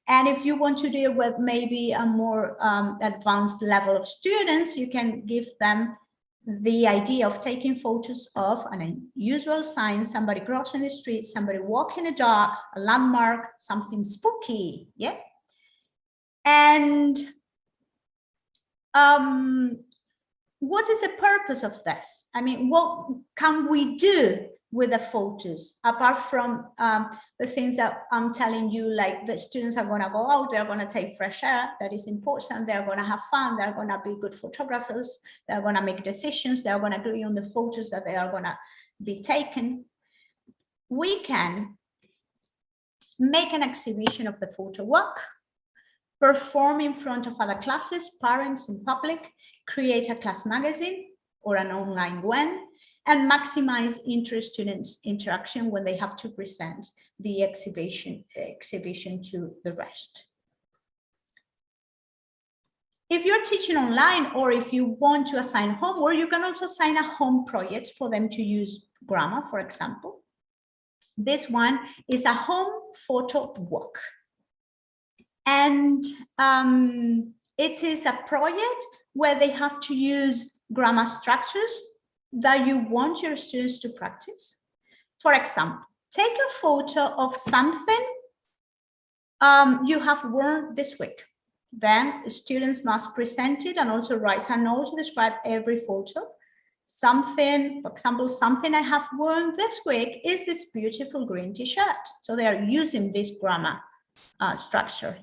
S3: And if you want to deal with maybe a more advanced level of students, you can give them the idea of taking photos of an unusual sign, somebody crossing the street, somebody walking a dog, a landmark, something spooky, yeah? And what is the purpose of this? I mean, what can we do with the photos, apart from the things that I'm telling you, like the students are going to go out, they're going to take fresh air, that is important, they're going to have fun, they're going to be good photographers, they're going to make decisions, they're going to agree on the photos that they are going to be taken. We can make an exhibition of the photo walk, perform in front of other classes, parents in public, create a class magazine or an online one, and maximize inter-students interaction when they have to present the exhibition to the rest. If you're teaching online, or if you want to assign homework, you can also assign a home project for them to use grammar, for example. This one is a home photo walk. And it is a project where they have to use grammar structures that you want your students to practice. For example, take a photo of something you have worn this week. Then students must present it and also write a note to describe every photo. Something, for example, something I have worn this week is this beautiful green t-shirt. So they are using this grammar structure.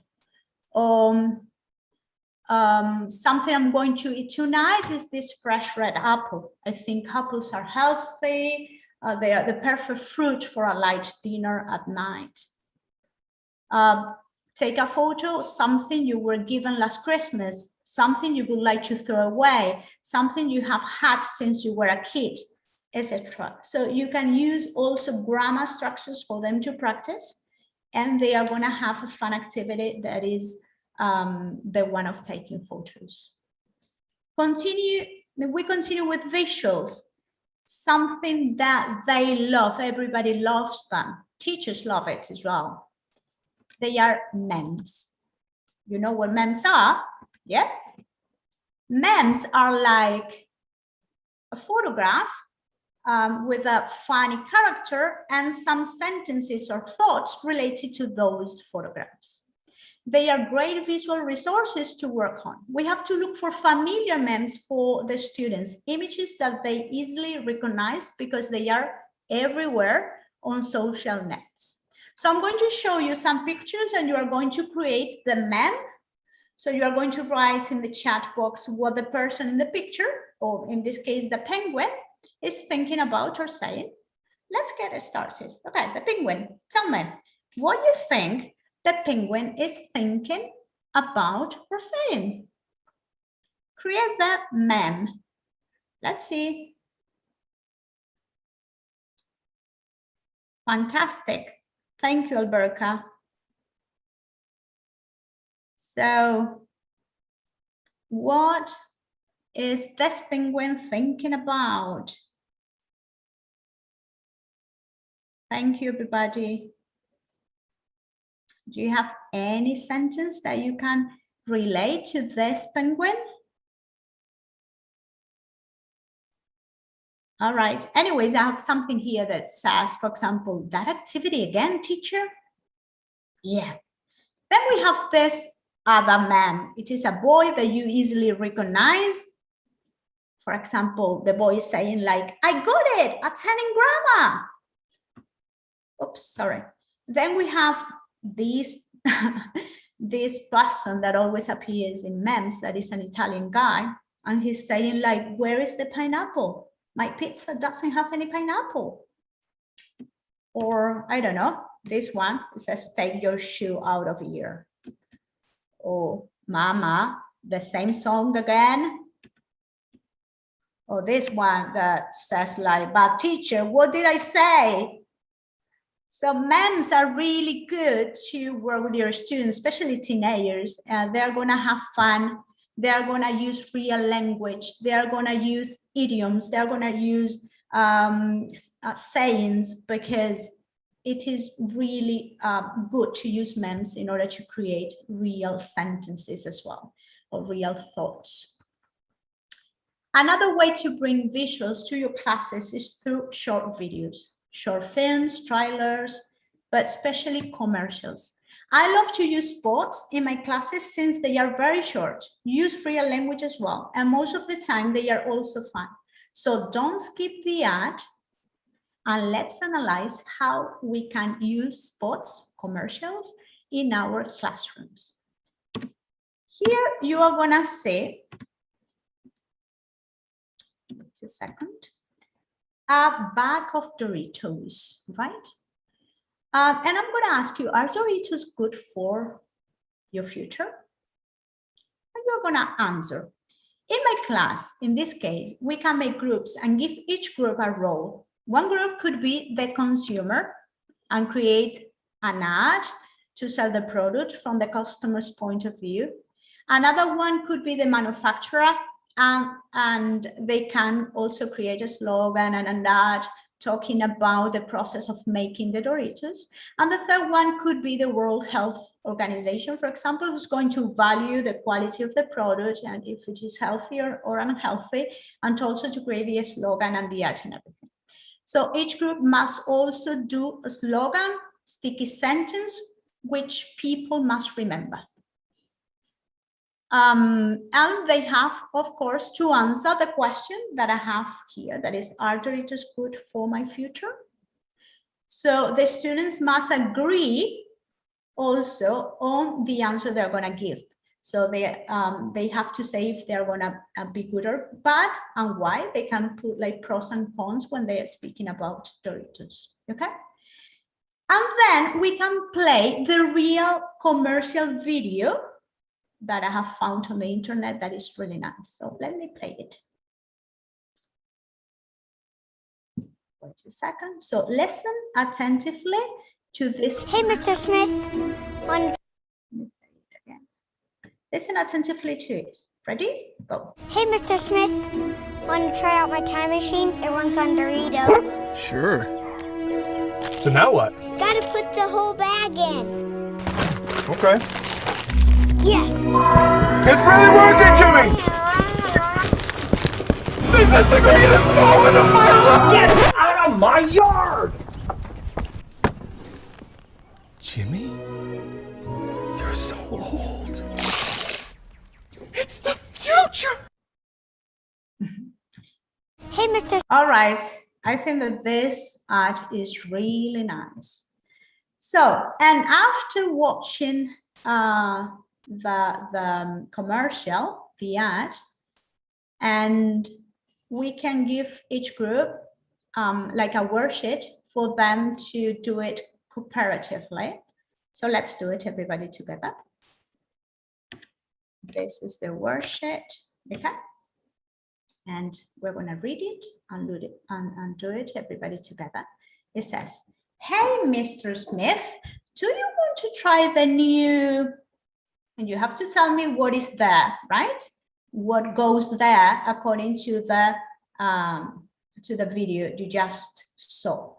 S3: Something I'm going to eat tonight is this fresh red apple. I think apples are healthy. They are the perfect fruit for a light dinner at night. Take a photo of something you were given last Christmas, something you would like to throw away, something you have had since you were a kid, etc. So you can use also grammar structures for them to practice, and they are going to have a fun activity that is the one of taking photos. We continue with visuals, something that they love. Everybody loves them. Teachers love it as well. They are memes. You know what memes are? Yeah. Memes are like a photograph with a funny character and some sentences or thoughts related to those photographs. They are great visual resources to work on. We have to look for familiar memes for the students, images that they easily recognize because they are everywhere on social nets. So I'm going to show you some pictures and you are going to create the meme. So you are going to write in the chat box what the person in the picture, or in this case, the penguin, is thinking about or saying. Let's get it started. Okay, the penguin, tell me, what do you think the penguin is thinking about or saying? Create the meme. Let's see. Fantastic. Thank you, Alberca. So, what is this penguin thinking about? Thank you, everybody. Do you have any sentence that you can relate to this penguin? All right. Anyways, I have something here that says, for example, that activity again, teacher? Yeah. Then we have this other man. It is a boy that you easily recognize. For example, the boy is saying like, I got it, attending grammar. Oops, sorry. Then we have this, this person that always appears in memes, that is an Italian guy. And he's saying like, where is the pineapple? My pizza doesn't have any pineapple. Or I don't know, this one, it says, take your shoe out of here. Or mama, the same song again. Or this one that says like, but teacher, what did I say? So memes are really good to work with your students, especially teenagers. They're gonna have fun. They're gonna use real language. They're gonna use idioms. They're gonna use sayings, because it is really good to use memes in order to create real sentences as well, or real thoughts. Another way to bring visuals to your classes is through short videos, short films, trailers, but especially commercials. I love to use spots in my classes since they are very short, use real language as well, and most of the time they are also fun. So don't skip the ad, and let's analyze how we can use spots, commercials, in our classrooms. Here you are gonna see, wait a second, a bag of Doritos, right? And I'm gonna ask you, are Doritos good for your future? And you're gonna answer. In my class, in this case, we can make groups and give each group a role. One group could be the consumer and create an ad to sell the product from the customer's point of view. Another one could be the manufacturer, and they can also create a slogan and an ad talking about the process of making the Doritos. And the third one could be the World Health Organization, for example, who's going to value the quality of the product and if it is healthy or unhealthy, and also to create the slogan and the ad and everything. So each group must also do a slogan, sticky sentence, which people must remember. And they have, of course, to answer the question that I have here, that is, are Doritos good for my future? So the students must agree also on the answer they're going to give. So they have to say if they're going to be good or bad, and why. They can put like pros and cons when they are speaking about Doritos, okay? And then we can play the real commercial video that I have found on the internet that is really nice. So let me play it. Wait a second. So listen attentively to this.
S4: Hey, Mr. Smith.
S3: Listen attentively to it. Ready? Go.
S4: Hey, Mr. Smith. Want to try out my time machine? It runs on Doritos.
S5: Sure. So now what?
S4: Gotta put the whole bag in.
S5: Okay.
S4: Yes.
S5: It's really working, Jimmy! This is the greatest moment of my life!
S6: Get out of my yard!
S5: Jimmy? You're so old. It's the future!
S4: Hey, Mr.
S3: All right. I think that this art is really nice. So, and after watching the commercial, the ad, and we can give each group like a worksheet for them to do it cooperatively. So let's do it, everybody together. This is the worksheet, okay? And we're gonna read it and do it, everybody together. It says, hey, Mr. Smith, do you want to try the new, and you have to tell me what is there, right? What goes there according to the video you just saw.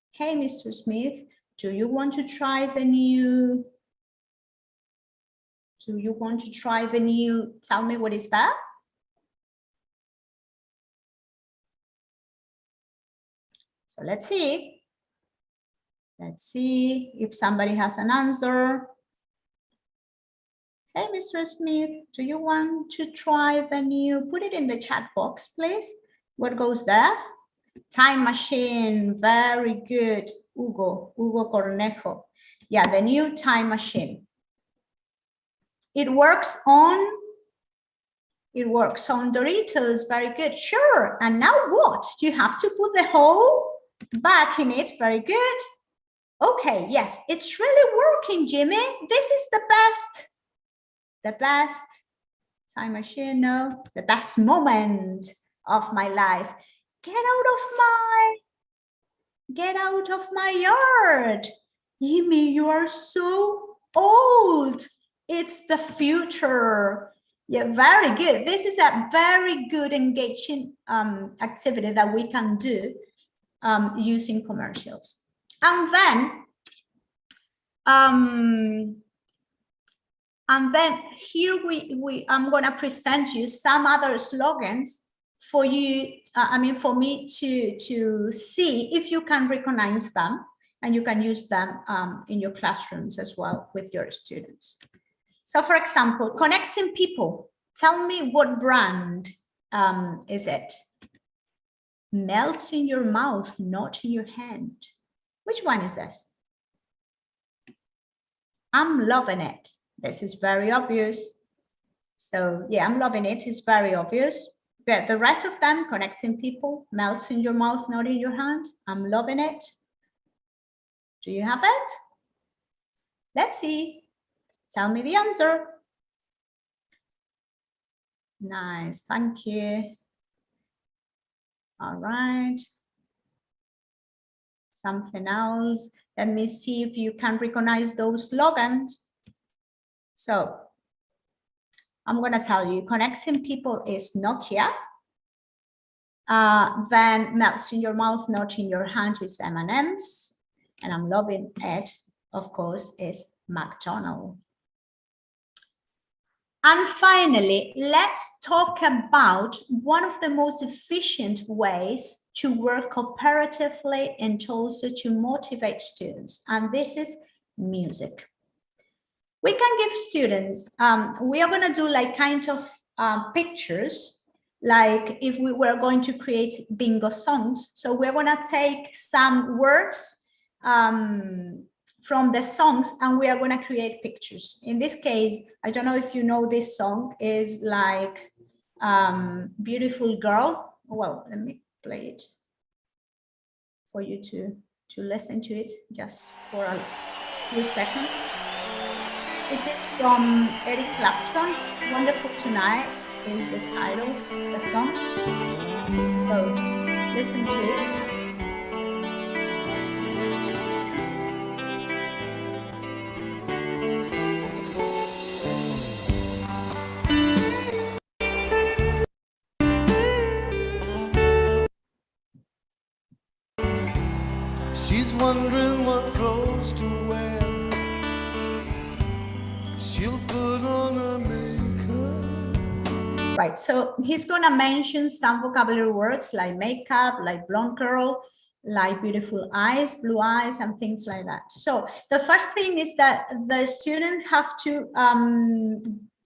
S3: Hey, Mr. Smith, do you want to try the new? Do you want to try the new? Tell me what is that? So let's see. Let's see if somebody has an answer. Hey, Mr. Smith, do you want to try the new? Put it in the chat box, please. What goes there? Time machine. Very good. Hugo Cornejo. Yeah, the new time machine. It works on Doritos. Very good. Sure. And now what? You have to put the whole back in it. Very good. Okay. Yes, it's really working, Jimmy. This is the best. The best time machine. No, the best moment of my life. Get out of my yard. Jimmy, you are so old. It's the future. Yeah, very good. This is a very good engaging activity that we can do using commercials. And then here I'm going to present you some other slogans for you. For me to see if you can recognize them, and you can use them in your classrooms as well with your students. So, for example, connecting people. Tell me what brand is it? Melts in your mouth, not in your hand. Which one is this? I'm loving it. This is very obvious. So yeah, I'm loving it. It's very obvious. But the rest of them, connecting people, melts in your mouth, not in your hand. I'm loving it. Do you have it? Let's see. Tell me the answer. Nice, thank you. All right. Something else. Let me see if you can recognize those slogans. So I'm going to tell you, connecting people is Nokia. Then melts in your mouth, not in your hand is M&M's. And I'm loving it, of course, is McDonald's. And finally, let's talk about one of the most efficient ways to work cooperatively and also to motivate students. And this is music. We can give students, we are going to do like kind of pictures, like if we were going to create bingo songs. So we're going to take some words from the songs and we are going to create pictures. In this case, I don't know if you know this song is like Beautiful Girl. Well, let me play it for you to listen to it just for a few seconds. It is from Eric Clapton. Wonderful Tonight is the title of the song. So listen to it.
S5: She's wondering what clothes to wear. She'll put on her makeup.
S3: Right, so he's gonna mention some vocabulary words like makeup, like blonde girl, like beautiful eyes, blue eyes, and things like that. So the first thing is that the students have to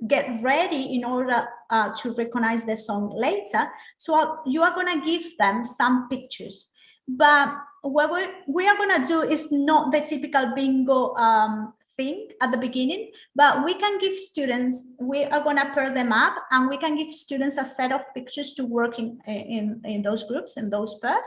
S3: get ready in order to recognize the song later. So you are gonna give them some pictures. But what we are going to do is not the typical bingo thing at the beginning, but we can give students, we are going to pair them up, and we can give students a set of pictures to work in those groups, in those pairs,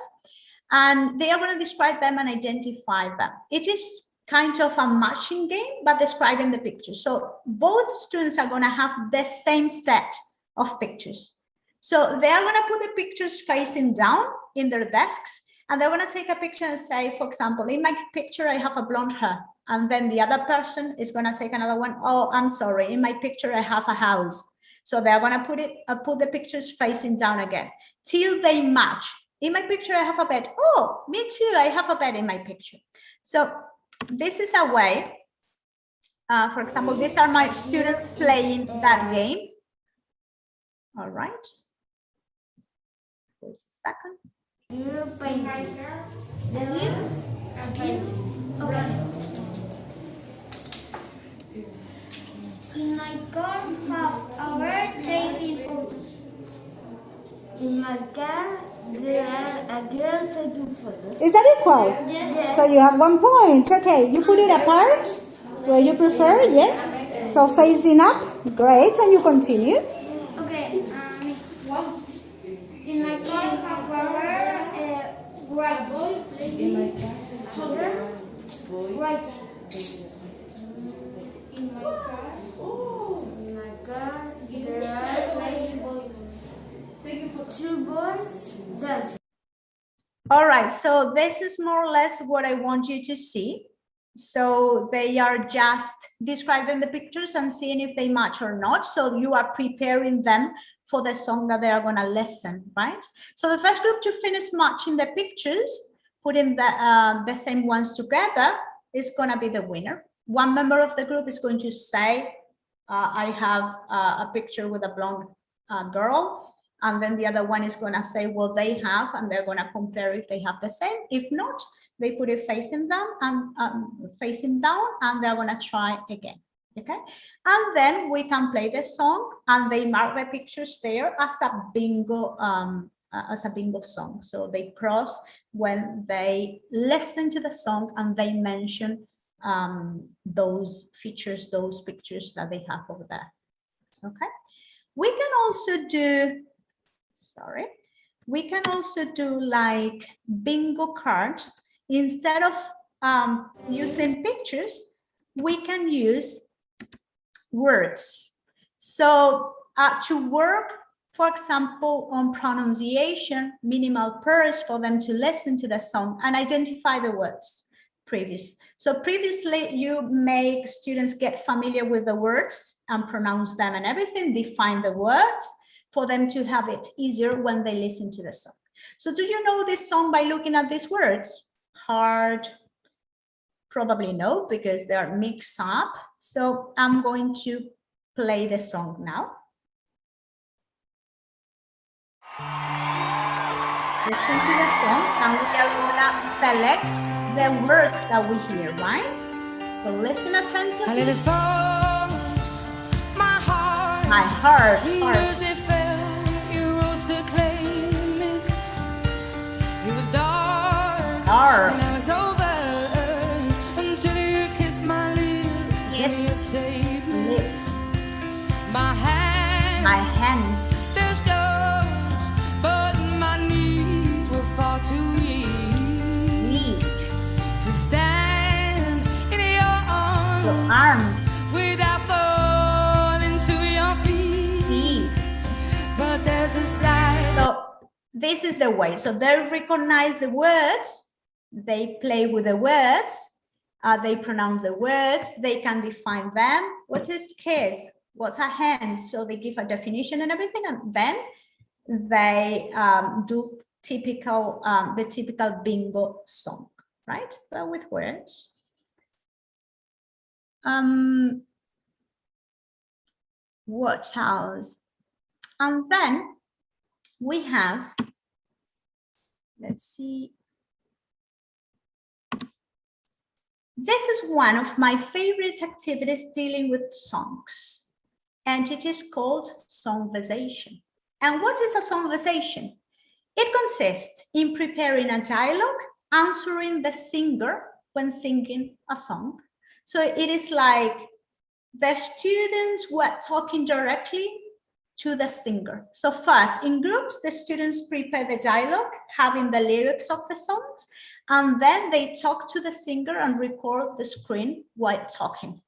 S3: and they are going to describe them and identify them. It is kind of a matching game, but describing the pictures. So both students are going to have the same set of pictures. So they are going to put the pictures facing down in their desks, and they're going to take a picture and say, for example, in my picture, I have a blonde hair. And then the other person is going to take another one. Oh, I'm sorry. In my picture, I have a house. So they're going to put the pictures facing down again till they match. In my picture, I have a bed. Oh, me too. I have a bed in my picture. So this is a way. For example, these are my students playing that game. All right. Wait a second.
S4: You're painting. Okay. In my car, have a bird taking photos. In my car, there are a girl taking photos.
S7: Is that equal?
S4: Yes.
S7: So you have 1 point. Okay, you put it apart where you prefer, yeah? So facing up, great, and you continue.
S4: Okay. In my car, have a bird writing. In my car, writing. In my car. There are playing volleyball. 2 boys dancing.
S3: All right, so this is more or less what I want you to see. So they are just describing the pictures and seeing if they match or not. So you are preparing them for the song that they are going to listen, right? So the first group to finish matching the pictures, putting the same ones together, is going to be the winner. One member of the group is going to say, I have a picture with a blonde girl, and then the other one is going to say, well, they have, and they're going to compare if they have the same. If not, they put it facing them and facing down, and they're going to try again. Okay, and then we can play the song, and they mark the pictures there as a bingo song. So they cross when they listen to the song and they mention those features, those pictures that they have over there. Okay, we can also do, we can also do like bingo cards. Instead of using pictures, we can use words. So to work, for example, on pronunciation, minimal pairs for them to listen to the song and identify the words. So previously, you make students get familiar with the words and pronounce them and everything, define the words for them to have it easier when they listen to the song. So do you know this song by looking at these words? Hard, probably no, because they are mixed up. So I'm going to play the song now. Listen to the song, and we are gonna select the words that we hear, right? So listen attentively.
S8: I let it fall, my heart.
S3: My heart.
S8: As it fell, you rose to claim it. It was dark. And I was over until you kissed my lips.
S3: Yes.
S8: And you saved me.
S3: Lips.
S8: My hands.
S3: My hands.
S8: They're strong, but my knees were far too weak to stand in your arms without falling to your feet. But there's a side.
S3: So this is the way. So they recognize the words, they play with the words, they pronounce the words, they can define them. What is kiss? What's a hand? So they give a definition and everything, and then they do typical the typical bingo song, right? But with words. What else? And then we have, let's see. This is one of my favorite activities dealing with songs, and it is called songversation. And what is a songversation? It consists in preparing a dialogue, answering the singer when singing a song. So it is like the students were talking directly to the singer. So first, in groups, the students prepare the dialogue, having the lyrics of the songs, and then they talk to the singer and record the screen while talking.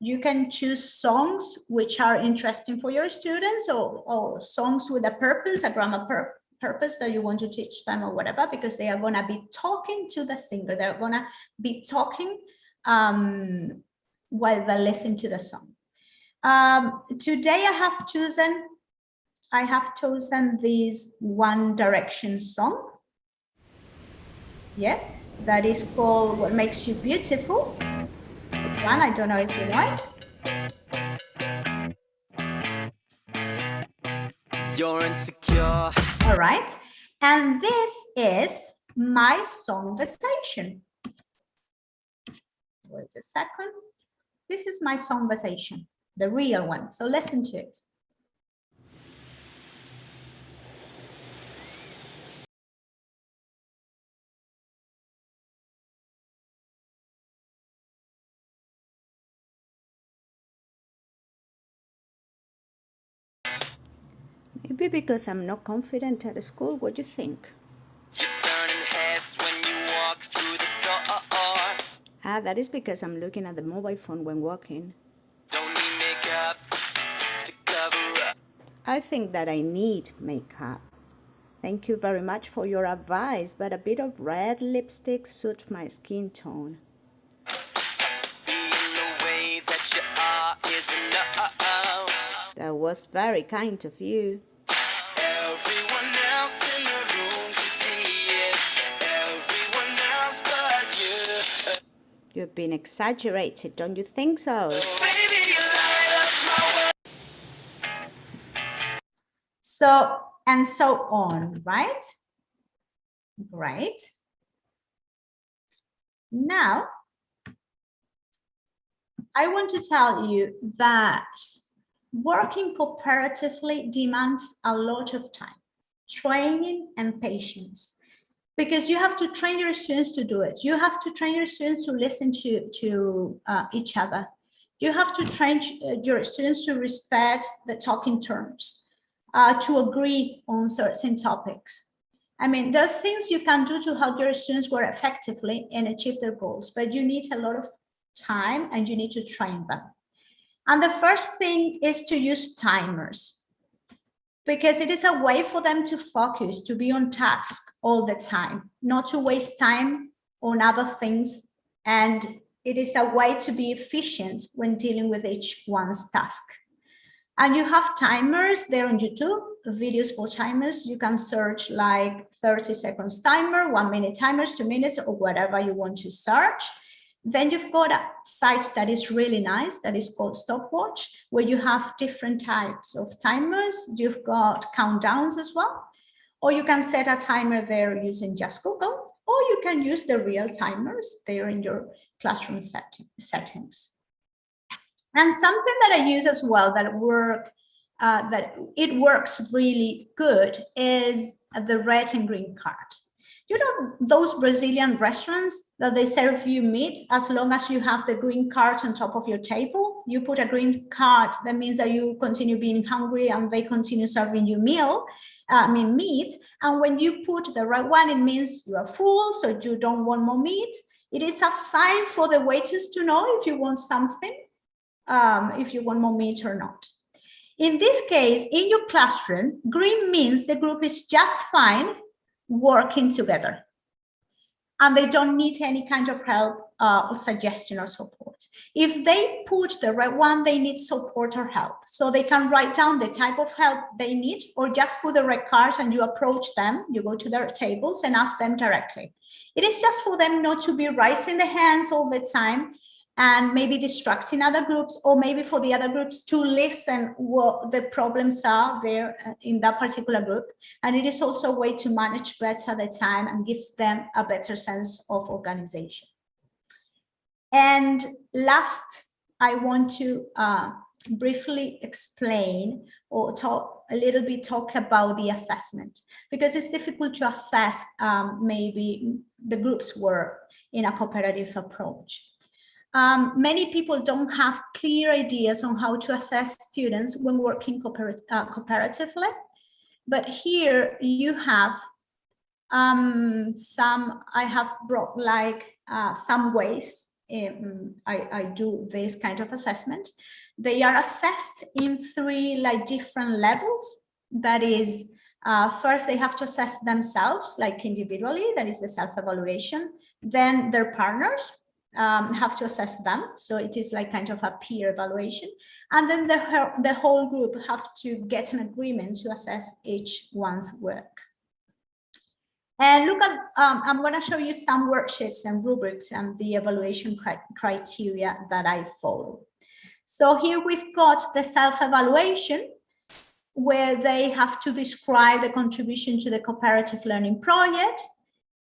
S3: You can choose songs which are interesting for your students, or songs with a purpose, a grammar purpose that you want to teach them or whatever, because they are going to be talking to the singer. They're going to be talking while they listen to the song. Today I have chosen this One Direction song. Yeah, that is called What Makes You Beautiful. One, I don't know if you know it.
S8: You're insecure.
S3: All right, and this is my songversation. Wait a second. This is my songversation, the real one. So listen to it.
S9: Maybe because I'm not confident at school. What do you think?
S8: You're turning heads when you walk through the door.
S9: Ah, that is because I'm looking at the mobile phone when walking.
S8: Don't need makeup to cover up.
S9: I think that I need makeup. Thank you very much for your advice, but a bit of red lipstick suits my skin tone.
S8: Being the way that you are is enough.
S9: That was very kind of you.
S8: Everyone else in the room can see it. Everyone else but you.
S9: You've been exaggerated, don't you think so?
S8: Baby, you light up my world.
S3: So, and so on, right? Great. Now, I want to tell you that working cooperatively demands a lot of time, training and patience, because you have to train your students to do it. You have to train your students to listen to each other. You have to train your students to respect the talking terms, to agree on certain topics. I mean, there are things you can do to help your students work effectively and achieve their goals, but you need a lot of time and you need to train them. And the first thing is to use timers, because it is a way for them to focus, to be on task all the time, not to waste time on other things. And it is a way to be efficient when dealing with each one's task. And you have timers there on YouTube, videos for timers. You can search like 30 seconds timer, 1 minute timers, 2 minutes, or whatever you want to search. Then you've got a site that is really nice, that is called Stopwatch, where you have different types of timers. You've got countdowns as well, or you can set a timer there using just Google, or you can use the real timers there in your classroom settings. And something that I use as well that it works really good is the red and green card. You know, those Brazilian restaurants that they serve you meat, as long as you have the green card on top of your table, you put a green card, that means that you continue being hungry and they continue serving you meat. And when you put the red one, it means you are full, so you don't want more meat. It is a sign for the waiters to know if you want something, if you want more meat or not. In this case, in your classroom, green means the group is just fine working together, and they don't need any kind of help or suggestion or support. If they put the red one, they need support or help. So they can write down the type of help they need, or just put the red cards and you approach them, you go to their tables and ask them directly. It is just for them not to be raising the hands all the time and maybe distracting other groups, or maybe for the other groups to listen what the problems are there in that particular group. And it is also a way to manage better the time and gives them a better sense of organization. And last, I want to briefly explain or talk a little bit talk about the assessment, because it's difficult to assess maybe the group's work in a cooperative approach. Many people don't have clear ideas on how to assess students when working cooperatively, but here you have I have brought like some ways I do this kind of assessment. They are assessed in 3 like different levels. That is, first they have to assess themselves like individually, that is the self-evaluation. Then their partners have to assess them. So it is like kind of a peer evaluation. And then the whole group have to get an agreement to assess each one's work. And look at, I'm going to show you some worksheets and rubrics and the evaluation criteria that I follow. So here we've got the self-evaluation, where they have to describe the contribution to the cooperative learning project.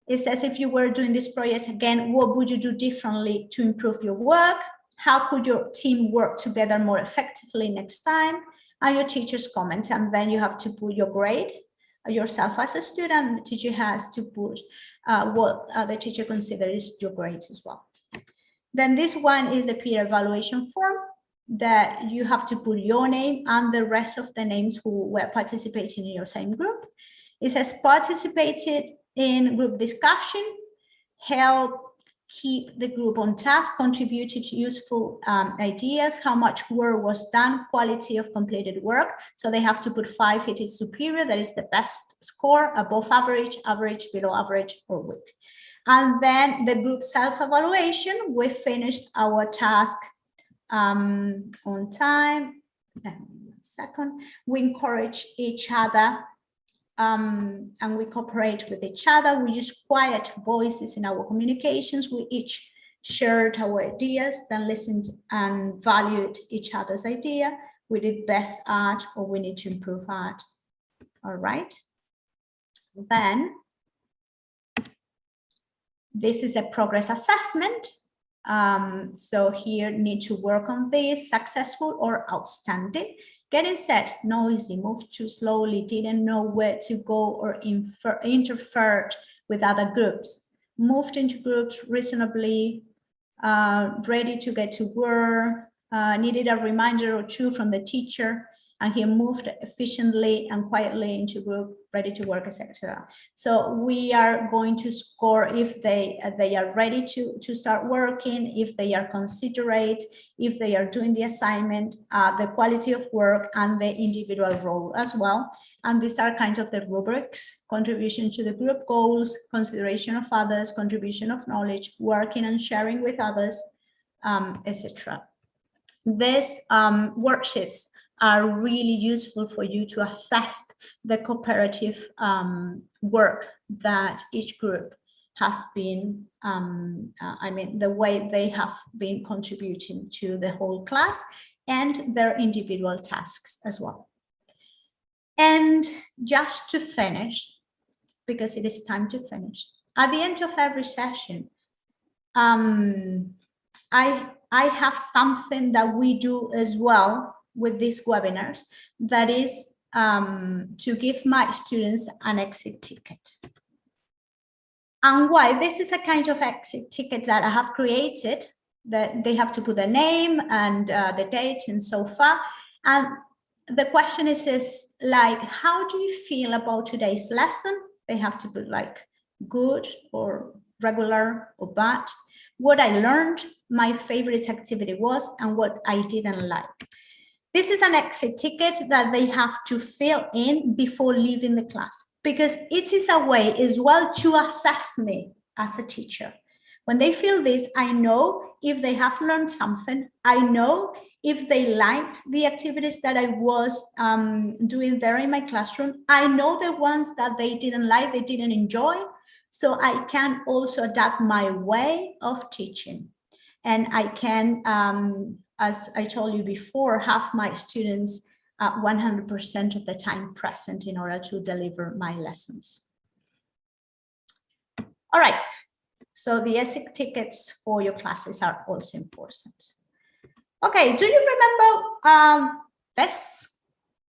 S3: It says, if you were doing this project again, what would you do differently to improve your work? How could your team work together more effectively next time? And your teacher's comment, and then you have to put your grade. Yourself as a student, the teacher has to put what the teacher considers your grades as well. Then this one is the peer evaluation form, that you have to put your name and the rest of the names who were participating in your same group. It says participated in group discussion, help keep the group on task, contributed to useful ideas, how much work was done, quality of completed work. So they have to put 5, it is superior, that is the best score, above average, average, below average, or weak. And then the group self-evaluation, we finished our task on time. 1 second. We encourage each other and we cooperate with each other. We use quiet voices in our communications. We each shared our ideas, then listened and valued each other's idea. We did best at, or we need to improve at. All right. Then this is a progress assessment. So here need to work on this, successful or outstanding. Getting set, noisy, moved too slowly, didn't know where to go or interfered with other groups. Moved into groups reasonably, ready to get to work, needed a reminder or 2 from the teacher, and he moved efficiently and quietly into group, ready to work, etc. So we are going to score if they are ready to start working, if they are considerate, if they are doing the assignment, the quality of work, and the individual role as well. And these are kinds of the rubrics: contribution to the group goals, consideration of others, contribution of knowledge, working and sharing with others, etc. These worksheets are really useful for you to assess the cooperative work that each group has been, the way they have been contributing to the whole class and their individual tasks as well. And just to finish, because it is time to finish, at the end of every session, I have something that we do as well with these webinars, that is to give my students an exit ticket. And why? This is a kind of exit ticket that I have created, that they have to put the name and the date and so far. And the question is like, how do you feel about today's lesson? They have to put like good or regular or bad. What I learned, my favorite activity was, and what I didn't like. This is an exit ticket that they have to fill in before leaving the class, because it is a way as well to assess me as a teacher. When they fill this, I know if they have learned something. I know if they liked the activities that I was doing there in my classroom. I know the ones that they didn't like, they didn't enjoy. So I can also adapt my way of teaching. And I can, as I told you before, have my students 100% of the time present in order to deliver my lessons. All right, so the exit tickets for your classes are also important. Okay, do you remember this?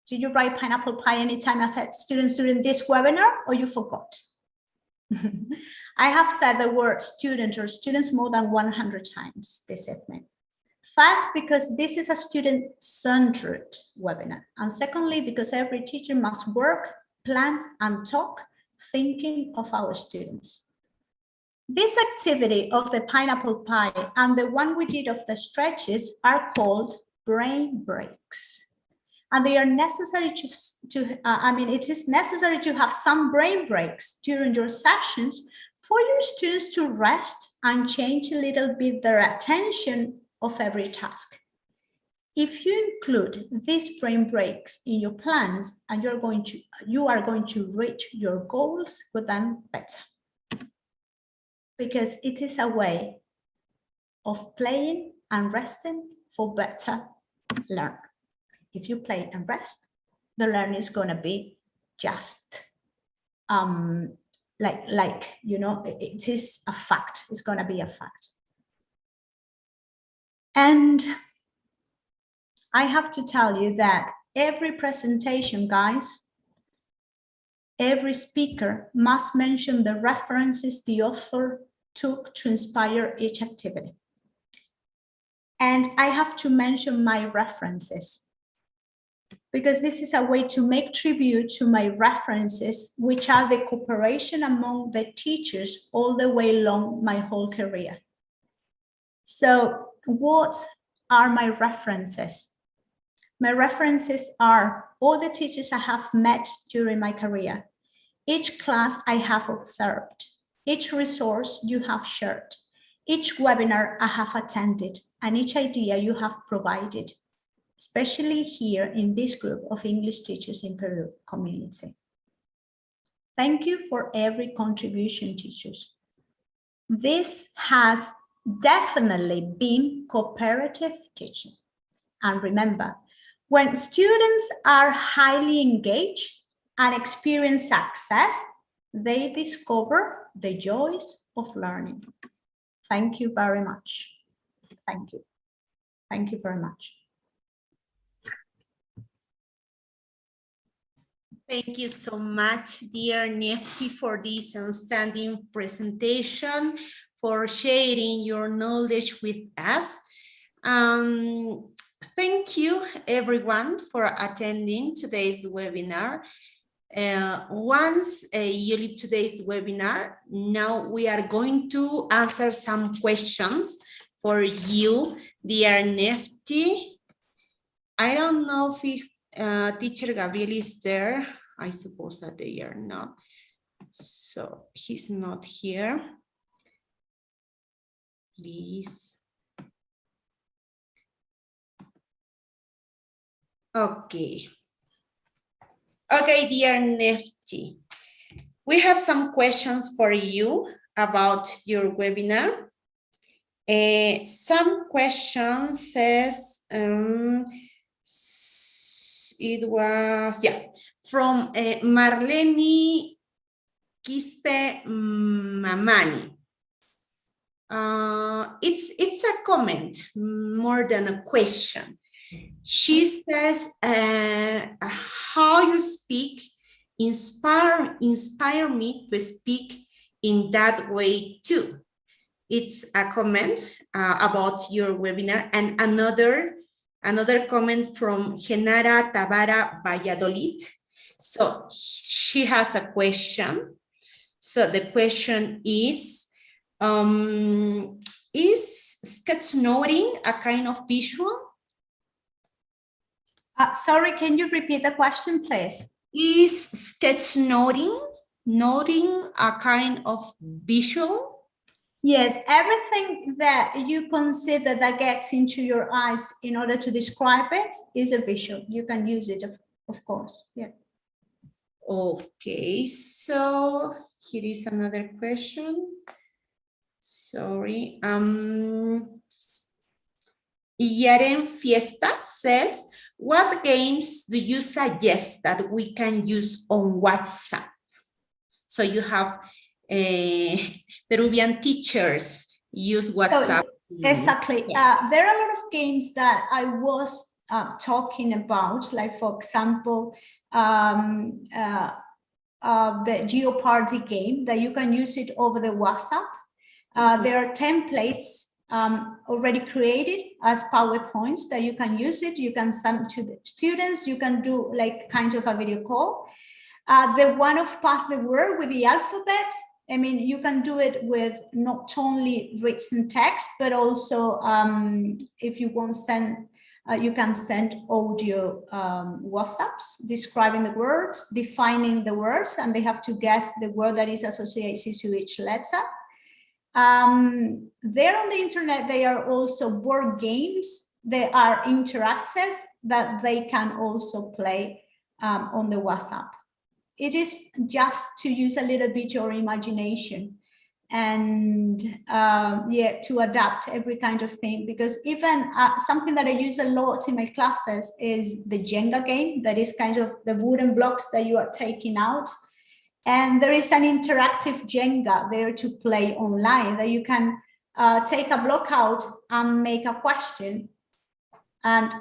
S3: Did you write pineapple pie anytime I said students during this webinar, or you forgot? I have said the word student or students more than 100 times this evening. First, because this is a student-centered webinar. And secondly, because every teacher must work, plan, and talk, thinking of our students. This activity of the pineapple pie and the one we did of the stretches are called brain breaks. And they are necessary it is necessary to have some brain breaks during your sessions for your students to rest and change a little bit their attention of every task. If you include these brain breaks in your plans, and you are going to reach your goals with them better. Because it is a way of playing and resting for better learning. If you play and rest, the learning is going to be just it is a fact. It's going to be a fact. And I have to tell you that every presentation, guys, every speaker must mention the references the author took to inspire each activity. And I have to mention my references, because this is a way to make tribute to my references, which are the cooperation among the teachers all the way along my whole career. So what are my references? My references are all the teachers I have met during my career, each class I have observed, each resource you have shared, each webinar I have attended, and each idea you have provided, especially here in this group of English teachers in Peru community. Thank you for every contribution, teachers. This has definitely been cooperative teaching. And remember, when students are highly engaged and experience success, they discover the joys of learning. Thank you very much. Thank you. Thank you very much.
S1: Thank you so much, dear Nefty, for this outstanding presentation, for sharing your knowledge with us. Thank you, everyone, for attending today's webinar. Once you leave today's webinar, now we are going to answer some questions for you, dear Nefty. I don't know if teacher Gabriel is there. I suppose that they are not. So he's not here. Please. Okay. Okay, dear Nefty. We have some questions for you about your webinar. Some questions says, it was, from Marlene Quispe Mamani. It's a comment more than a question. She says, how you speak inspire me to speak in that way too. It's a comment about your webinar, and another comment from Genara Tabara Valladolid. So she has a question. So the question is sketchnoting a kind of visual?
S3: Sorry, can you repeat the question, please?
S1: Is sketchnoting a kind of visual?
S3: Yes, everything that you consider that gets into your eyes in order to describe it is a visual. You can use it, of course. Yeah.
S1: Okay, so here is another question. Sorry. Yaren Fiestas says, what games do you suggest that we can use on WhatsApp? So you have Peruvian teachers use WhatsApp.
S3: So, exactly. Yeah. There are a lot of games that I was talking about, like, for example, the Jeopardy game, that you can use it over the WhatsApp. There are templates already created as PowerPoints that you can use it. You can send to the students. You can do like kind of a video call. The one of pass the word with the alphabet. I mean, you can do it with not only written text, but also if you want send, you can send audio WhatsApps describing the words, defining the words, and they have to guess the word that is associated to each letter. There on the internet, they are also board games. They are interactive that they can also play on the WhatsApp. It is just to use a little bit your imagination and yeah, to adapt every kind of thing, because even something that I use a lot in my classes is the Jenga game. That is kind of the wooden blocks that you are taking out. And there is an interactive Jenga there to play online that you can take a block out and make a question. And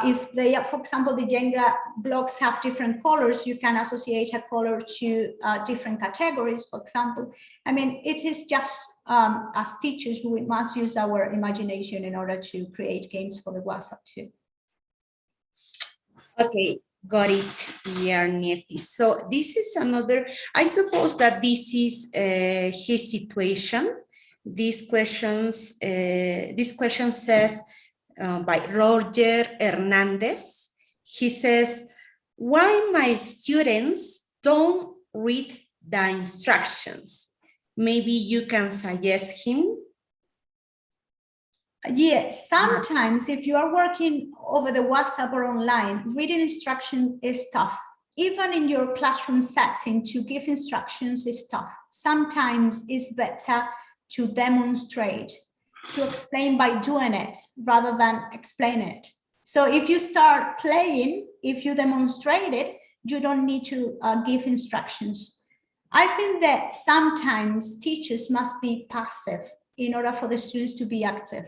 S3: if they, for example, the Jenga blocks have different colors, you can associate a color to different categories, for example. I mean, it is just as teachers, we must use our imagination in order to create games for the WhatsApp too.
S1: Okay, got it. Yeah, Nefty. So this is another, I suppose that this is his situation. This question says, by Roger Hernandez. He says, why my students don't read the instructions? Maybe you can suggest him.
S3: Yes, sometimes if you are working over the WhatsApp or online, reading instruction is tough. Even in your classroom setting, to give instructions is tough. Sometimes it's better to demonstrate, to explain by doing it rather than explain it. So if you start playing, if you demonstrate it, you don't need to give instructions. I think that sometimes teachers must be passive in order for the students to be active.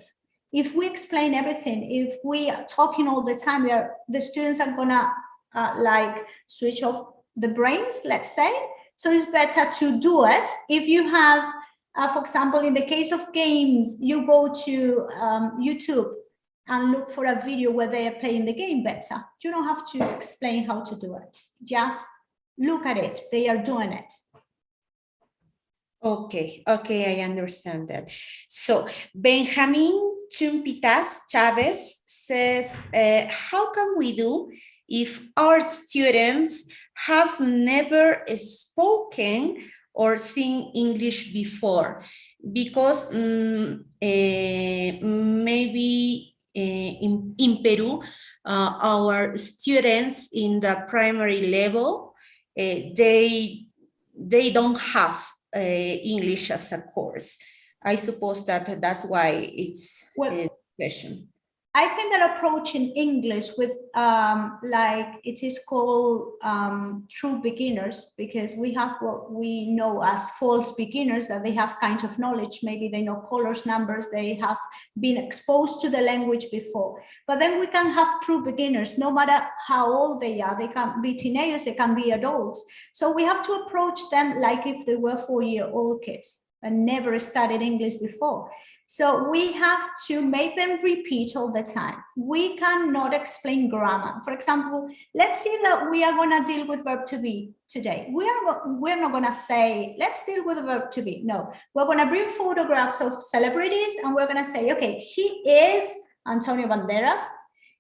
S3: If we explain everything, if we are talking all the time, the students are gonna like switch off the brains, let's say. So it's better to do it. If you have, for example, in the case of games, you go to YouTube and look for a video where they are playing the game better. You don't have to explain how to do it. Just look at it. They are doing it.
S1: Okay, I understand that. So Benjamin Chumpitas Chavez says, how can we do if our students have never spoken or sing English before? Because maybe in Peru, our students in the primary level, they don't have English as a course. I suppose that that's why it's a question.
S3: I think that approaching English with like it is called true beginners, because we have what we know as false beginners, that they have kind of knowledge, maybe they know colors, numbers, they have been exposed to the language before. But then we can have true beginners, no matter how old they are. They can be teenagers, they can be adults. So we have to approach them like if they were 4-year-old kids and never studied English before. So we have to make them repeat all the time. We cannot explain grammar. For example, let's say that we are going to deal with verb to be today. We're not going to say, let's deal with the verb to be. No, we're going to bring photographs of celebrities and we're going to say, okay, he is Antonio Banderas.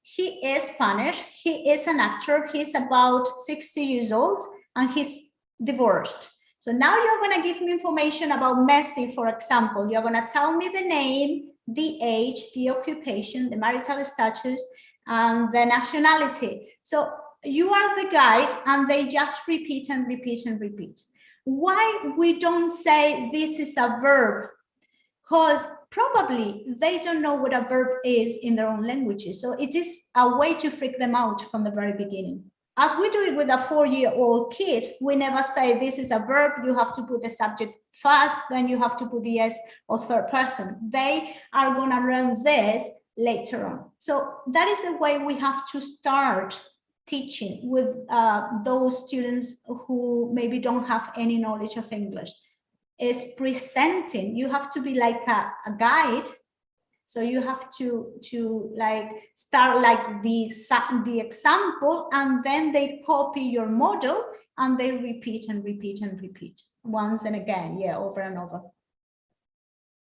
S3: He is Spanish. He is an actor. He's about 60 years old and he's divorced. So now you're going to give me information about Messi, for example. You're going to tell me the name, the age, the occupation, the marital status, and the nationality. So you are the guide, and they just repeat and repeat and repeat. Why we don't say this is a verb? Because probably they don't know what a verb is in their own languages. So it is a way to freak them out from the very beginning. As we do it with a 4-year-old kid, we never say this is a verb, you have to put the subject first, then you have to put the S or third person. They are going to learn this later on. So that is the way we have to start teaching with those students who maybe don't have any knowledge of English. Is presenting. You have to be like a guide. So you have to like start like the example, and then they copy your model and they repeat and repeat and repeat once and again, yeah, over and over.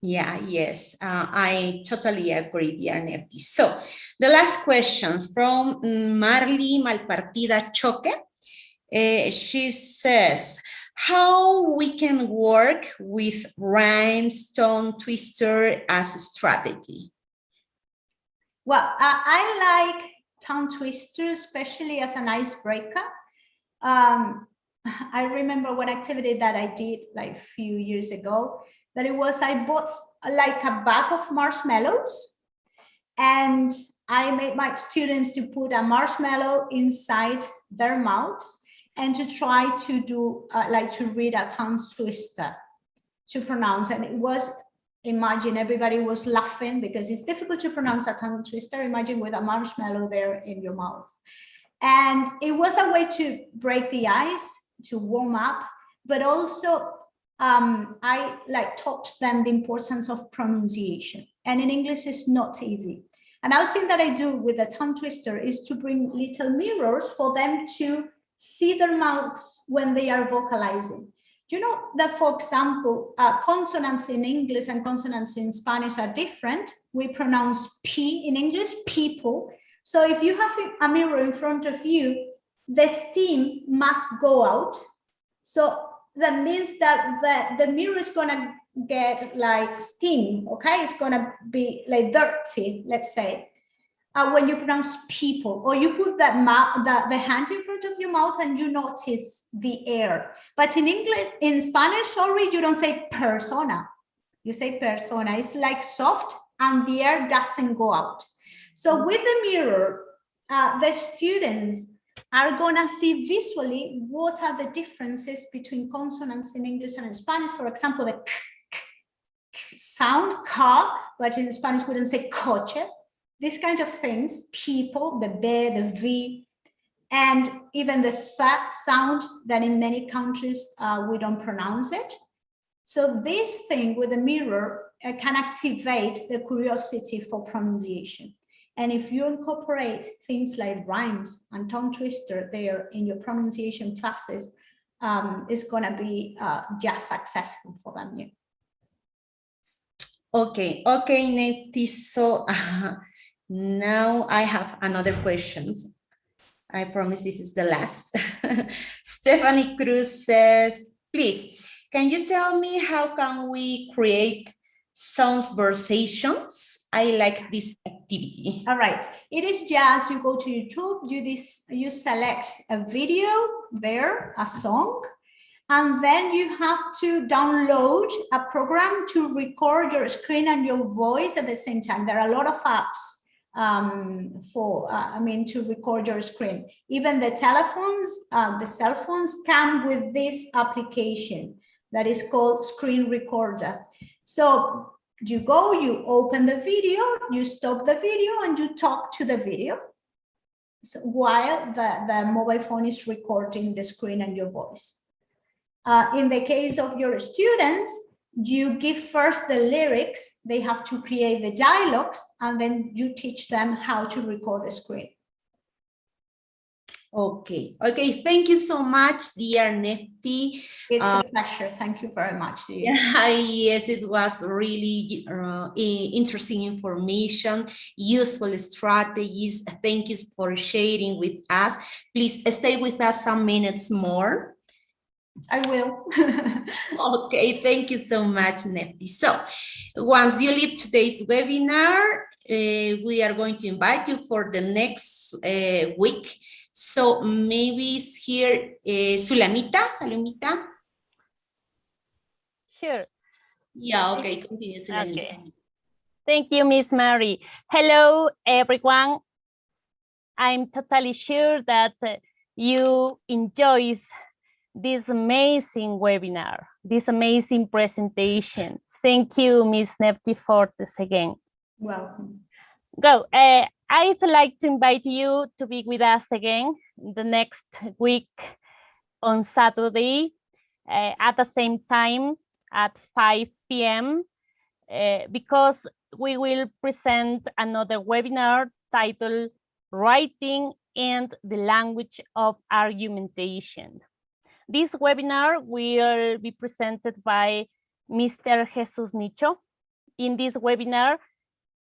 S1: Yeah, yes, I totally agree, dear Nefty. So the last questions from Marley Malpartida Choque. She says, how we can work with rhymes, tongue twister as a strategy?
S3: Well, I like tongue twister, especially as an icebreaker. I remember one activity that I did like a few years ago, that it was, I bought like a bag of marshmallows, and I made my students to put a marshmallow inside their mouths and to try to do, like to read a tongue twister to pronounce. And it was, imagine everybody was laughing because it's difficult to pronounce a tongue twister. Imagine with a marshmallow there in your mouth. And it was a way to break the ice, to warm up, but also I like taught them the importance of pronunciation. And in English, it's not easy. Another thing that I do with a tongue twister is to bring little mirrors for them to see their mouths when they are vocalizing. You know that, for example, consonants in English and consonants in Spanish are different. We pronounce P in English, people. So if you have a mirror in front of you, the steam must go out. So that means that the mirror is gonna get like steam, okay? It's gonna be like dirty, let's say. When you pronounce people, or you put that the hand in front of your mouth and you notice the air. But in English, in Spanish, sorry, you don't say persona. You say persona. It's like soft and the air doesn't go out. So with the mirror, the students are gonna see visually what are the differences between consonants in English and in Spanish. For example, the k sound, car, but in Spanish we wouldn't say coche. These kind of things, people, the B, the V, and even the th sound that in many countries we don't pronounce it. So this thing with the mirror can activate the curiosity for pronunciation. And if you incorporate things like rhymes and tongue twister there in your pronunciation classes, it's gonna be just successful for them. Yeah.
S1: Okay, Nefty. So now I have another question. I promise this is the last. Stephanie Cruz says, please, can you tell me how can we create conversations? I like this activity.
S3: All right, it is just, you go to YouTube, you select a video there, a song, and then you have to download a program to record your screen and your voice at the same time. There are a lot of apps to record your screen. Even the telephones, the cell phones come with this application that is called Screen Recorder. So you go, you open the video, you stop the video, and you talk to the video, so while the mobile phone is recording the screen and your voice. In the case of your students, you give first the lyrics, they have to create the dialogues, and then you teach them how to record the screen.
S1: Okay, thank you so much, dear Nefty.
S3: It's a pleasure, thank you very much.
S1: Yes, it was really interesting information, useful strategies. Thank you for sharing with us. Please stay with us some minutes more.
S3: I will.
S1: Okay, thank you so much, Nefty. So once you leave today's webinar, we are going to invite you for the next week. So maybe it's here, Salomita.
S10: Sure.
S1: Yeah, okay, continue.
S10: Okay. Thank you, Miss Mary. Hello, everyone. I'm totally sure that you enjoyed this amazing webinar, this amazing presentation. Thank you, Miss Nefty, for this again.
S3: Welcome.
S10: Go. I'd like to invite you to be with us again the next week on Saturday at the same time at 5 p.m. Because we will present another webinar titled Writing and the Language of Argumentation. This webinar will be presented by Mr. Jesus Nicho. In this webinar,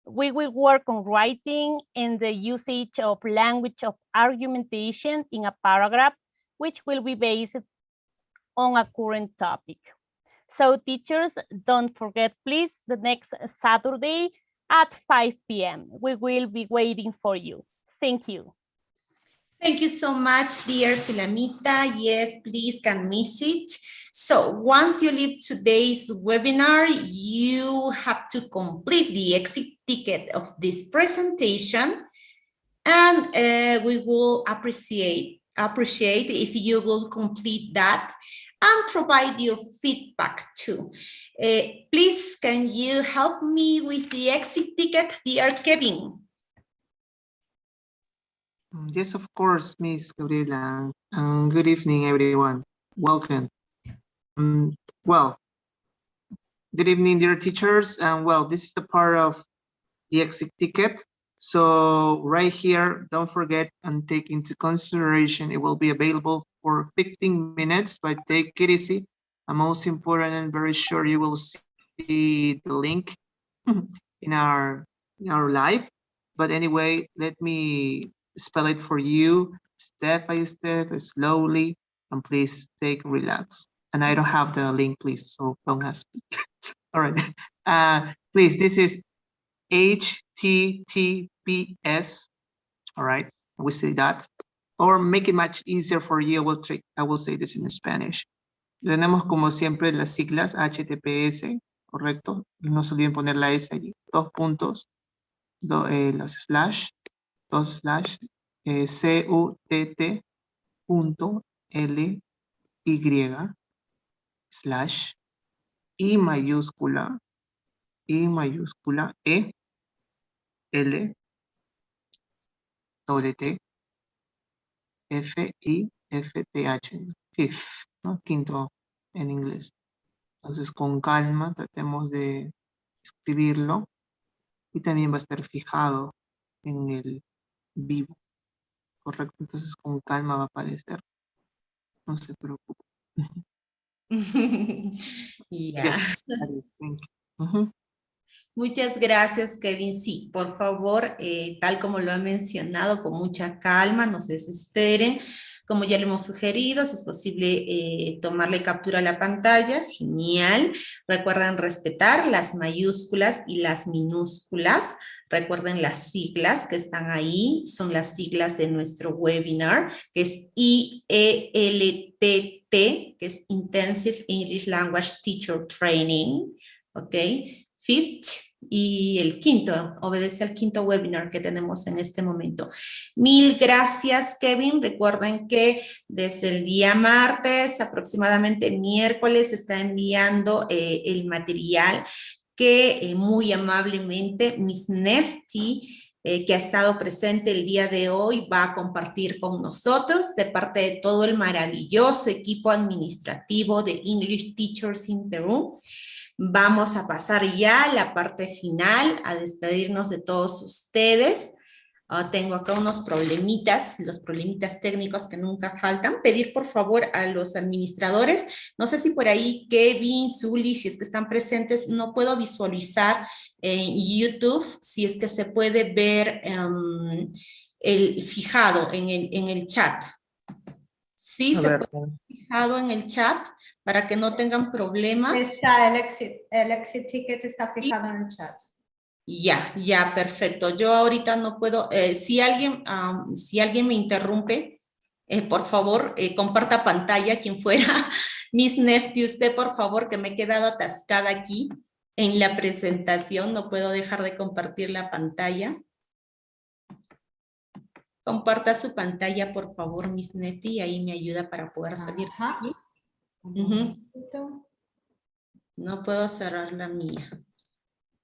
S10: we will work on writing and the usage of language of argumentation in a paragraph, which will be based on a current topic. So teachers, don't forget, please, the next Saturday at 5 p.m. We will be waiting for you. Thank you.
S1: Thank you so much, dear Sulamita. Yes, please can miss it. So once you leave today's webinar, you have to complete the exit ticket of this presentation, and we will appreciate if you will complete that and provide your feedback too. Please, can you help me with the exit ticket, dear Kevin?
S11: Yes, of course, Miss Gabriela. Good evening, everyone. Welcome. Well, good evening, dear teachers. And well, this is the part of the exit ticket. So right here, don't forget and take into consideration, it will be available for 15 minutes, but take it easy. And most important and very sure you will see the link in our live. But anyway, let me spell it for you step by step, slowly, and please take relax. And I don't have the link, please, so don't ask me. All right. Please, this is HTTPS. All right, we say that. Or make it much easier for you, I will say this in Spanish. Tenemos como siempre las siglas HTTPS, correcto. No se olviden poner la S allí. 2 puntos, los slash, 2 slash, CUTT.LY slash I mayúscula E L T F I F T H, fifth, ¿no? Quinto en inglés. Entonces con calma tratemos de escribirlo y también va a estar fijado en el vivo, correcto. Entonces con calma va a aparecer, no se preocupe.
S1: Yeah.
S11: Yes, thank you.
S1: Muchas gracias, Kevin. Sí, por favor, tal como lo ha mencionado, con mucha calma, no se desesperen. Como ya lo hemos sugerido, si es posible tomarle captura a la pantalla, genial. Recuerden respetar las mayúsculas y las minúsculas. Recuerden las siglas que están ahí, son las siglas de nuestro webinar, que es IELTT, que es Intensive English Language Teacher Training, ¿ok? Fifth y el quinto, obedece al quinto webinar que tenemos en este momento. Mil gracias, Kevin. Recuerden que desde el día martes, aproximadamente miércoles, está enviando el material que muy amablemente Miss Nefty, que ha estado presente el día de hoy, va a compartir con nosotros de parte de todo el maravilloso equipo administrativo de English Teachers in Peru. Vamos a pasar ya a la parte final, a despedirnos de todos ustedes. Tengo acá unos problemitas, los problemitas técnicos que nunca faltan. Pedir por favor a los administradores, no sé si por ahí Kevin, Zuli, si es que están presentes, no puedo visualizar en YouTube, si es que se puede ver el fijado en el chat. Sí, se puede ver fijado en el chat. Para que no tengan problemas.
S3: Está el exit ticket está fijado en el chat.
S1: Ya, perfecto. Yo ahorita no puedo, si alguien me interrumpe, por favor, comparta pantalla, quien fuera. Miss Nefty, usted por favor, que me he quedado atascada aquí en la presentación, no puedo dejar de compartir la pantalla. Comparta su pantalla, por favor, Miss Nefty, y ahí me ayuda para poder salir de aquí. No puedo cerrar la mía.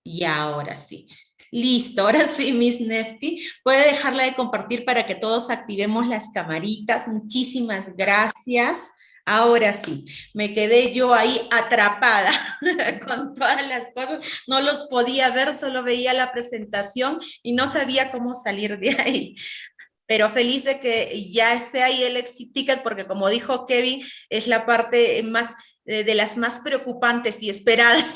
S1: Y ahora sí. Listo, ahora sí, Miss Nefty. Puede dejarla de compartir para que todos activemos las camaritas. Muchísimas gracias. Ahora sí, me quedé yo ahí atrapada con todas las cosas. No los podía ver, solo veía la presentación y no sabía cómo salir de ahí. Pero feliz de que ya esté ahí el exit ticket, porque como dijo Kevin, es la parte más de las más preocupantes y esperadas